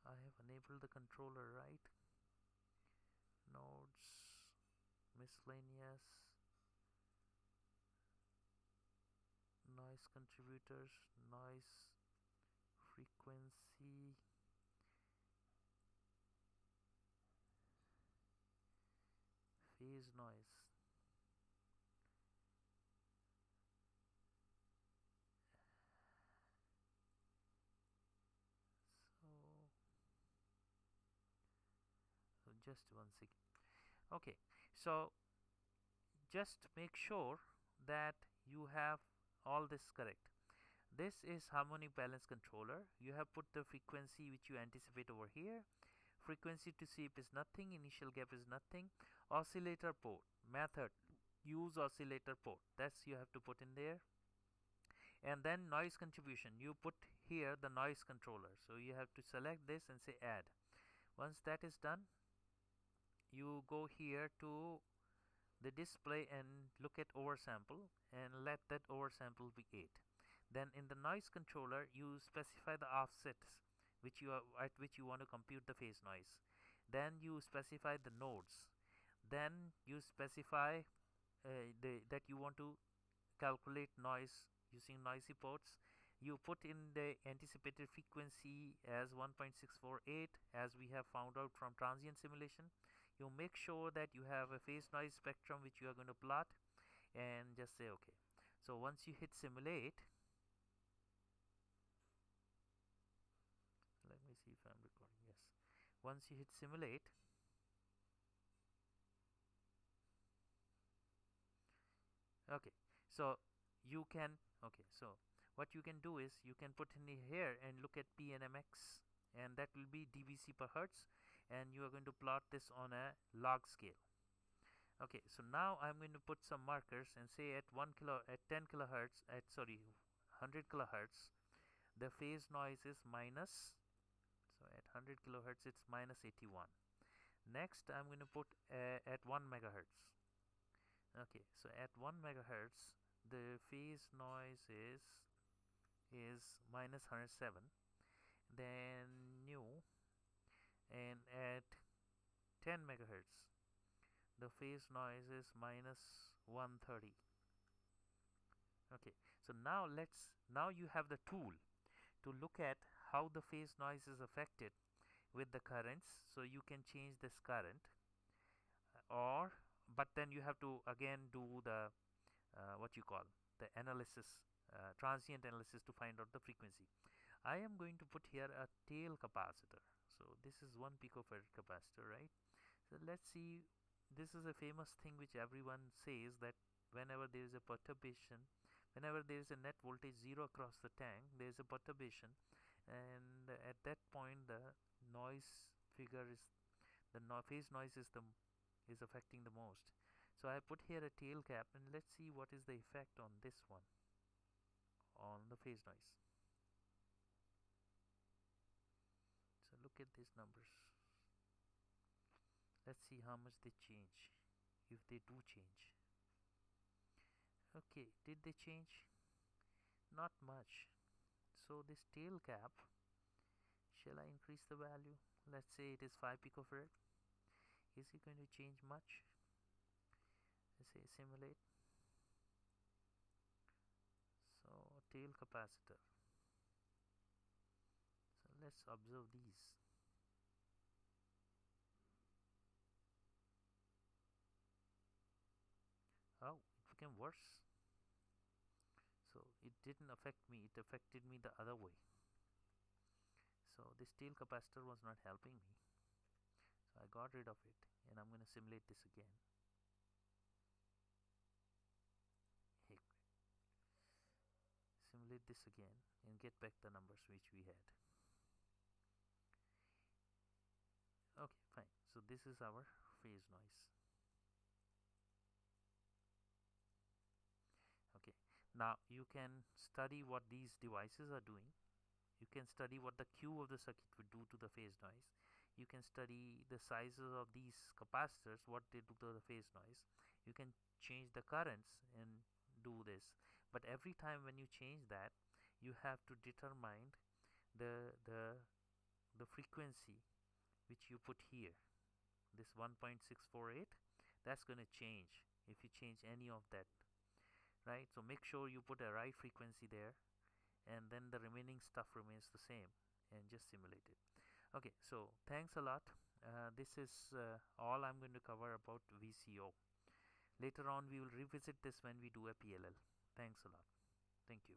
I have enabled the controller, right? Nodes, miscellaneous, noise contributors, noise frequency, phase noise. So just one second. Okay, so just make sure that you have all this correct. This is harmonic balance controller. You have put the frequency which you anticipate over here. Frequency to sweep is nothing, initial gap is nothing. Oscillator port method, use oscillator port, that's you have to put in there. And then noise contribution, you put here the noise controller, so you have to select this and say add. Once that is done, you go here to the display and look at oversample and let that oversample be 8. Then in the noise controller you specify the offsets which you are at which you want to compute the phase noise. Then you specify the nodes. Then you specify that you want to calculate noise using noisy ports. You put in the anticipated frequency as 1.648 as we have found out from transient simulation. You make sure that you have a phase noise spectrum which you are going to plot and just say okay. So once you hit simulate, let me see if I'm recording. Yes, once you hit simulate, okay, so you can, okay, so what you can do is you can put in here and look at P and MX, and that will be dBc per hertz, and you are going to plot this on a log scale. Okay, so now I'm going to put some markers and say at 10 kilohertz, at sorry 100 kilohertz, the phase noise is minus, so at 100 kilohertz it's minus 81. Next I'm going to put at 1 megahertz. Okay, so at 1 megahertz the phase noise is minus 107. Then new, and at 10 megahertz the phase noise is minus 130. Okay, so now you have the tool to look at how the phase noise is affected with the currents, so you can change this current, or but then you have to again do the what you call the analysis, transient analysis, to find out the frequency. I am going to put here a tail capacitor. So this is 1 picofarad capacitor, right? So let's see, this is a famous thing which everyone says, that whenever there is a perturbation, whenever there is a net voltage 0 across the tank, there is a perturbation, and at that point the noise figure is phase noise is affecting the most. So I put here a tail cap, and let's see what is the effect on this one on the phase noise. So look at these numbers. Let's see how much they change, if they do change. Okay, did they change? Not much. So this tail cap, shall I increase the value? Let's say it is 5 picofarad. Is it going to change much? Let's say simulate. So tail capacitor. So let's observe these. Oh, it became worse. So it didn't affect me, it affected me the other way. So this tail capacitor was not helping me. So I got rid of it, and I'm going to simulate this again. Hey, simulate this again and get back the numbers which we had. Okay, fine. So this is our phase noise. Okay, now you can study what these devices are doing. You can study what the Q of the circuit would do to the phase noise. You can study the sizes of these capacitors, what they do to the phase noise. You can change the currents and do this. But every time when you change that, you have to determine the frequency which you put here. This 1.648, that's going to change if you change any of that, right? So make sure you put a right frequency there, and then the remaining stuff remains the same, and just simulate it. Okay, so thanks a lot. This is all I'm going to cover about VCO. Later on we will revisit this when we do a PLL. Thanks a lot. Thank you.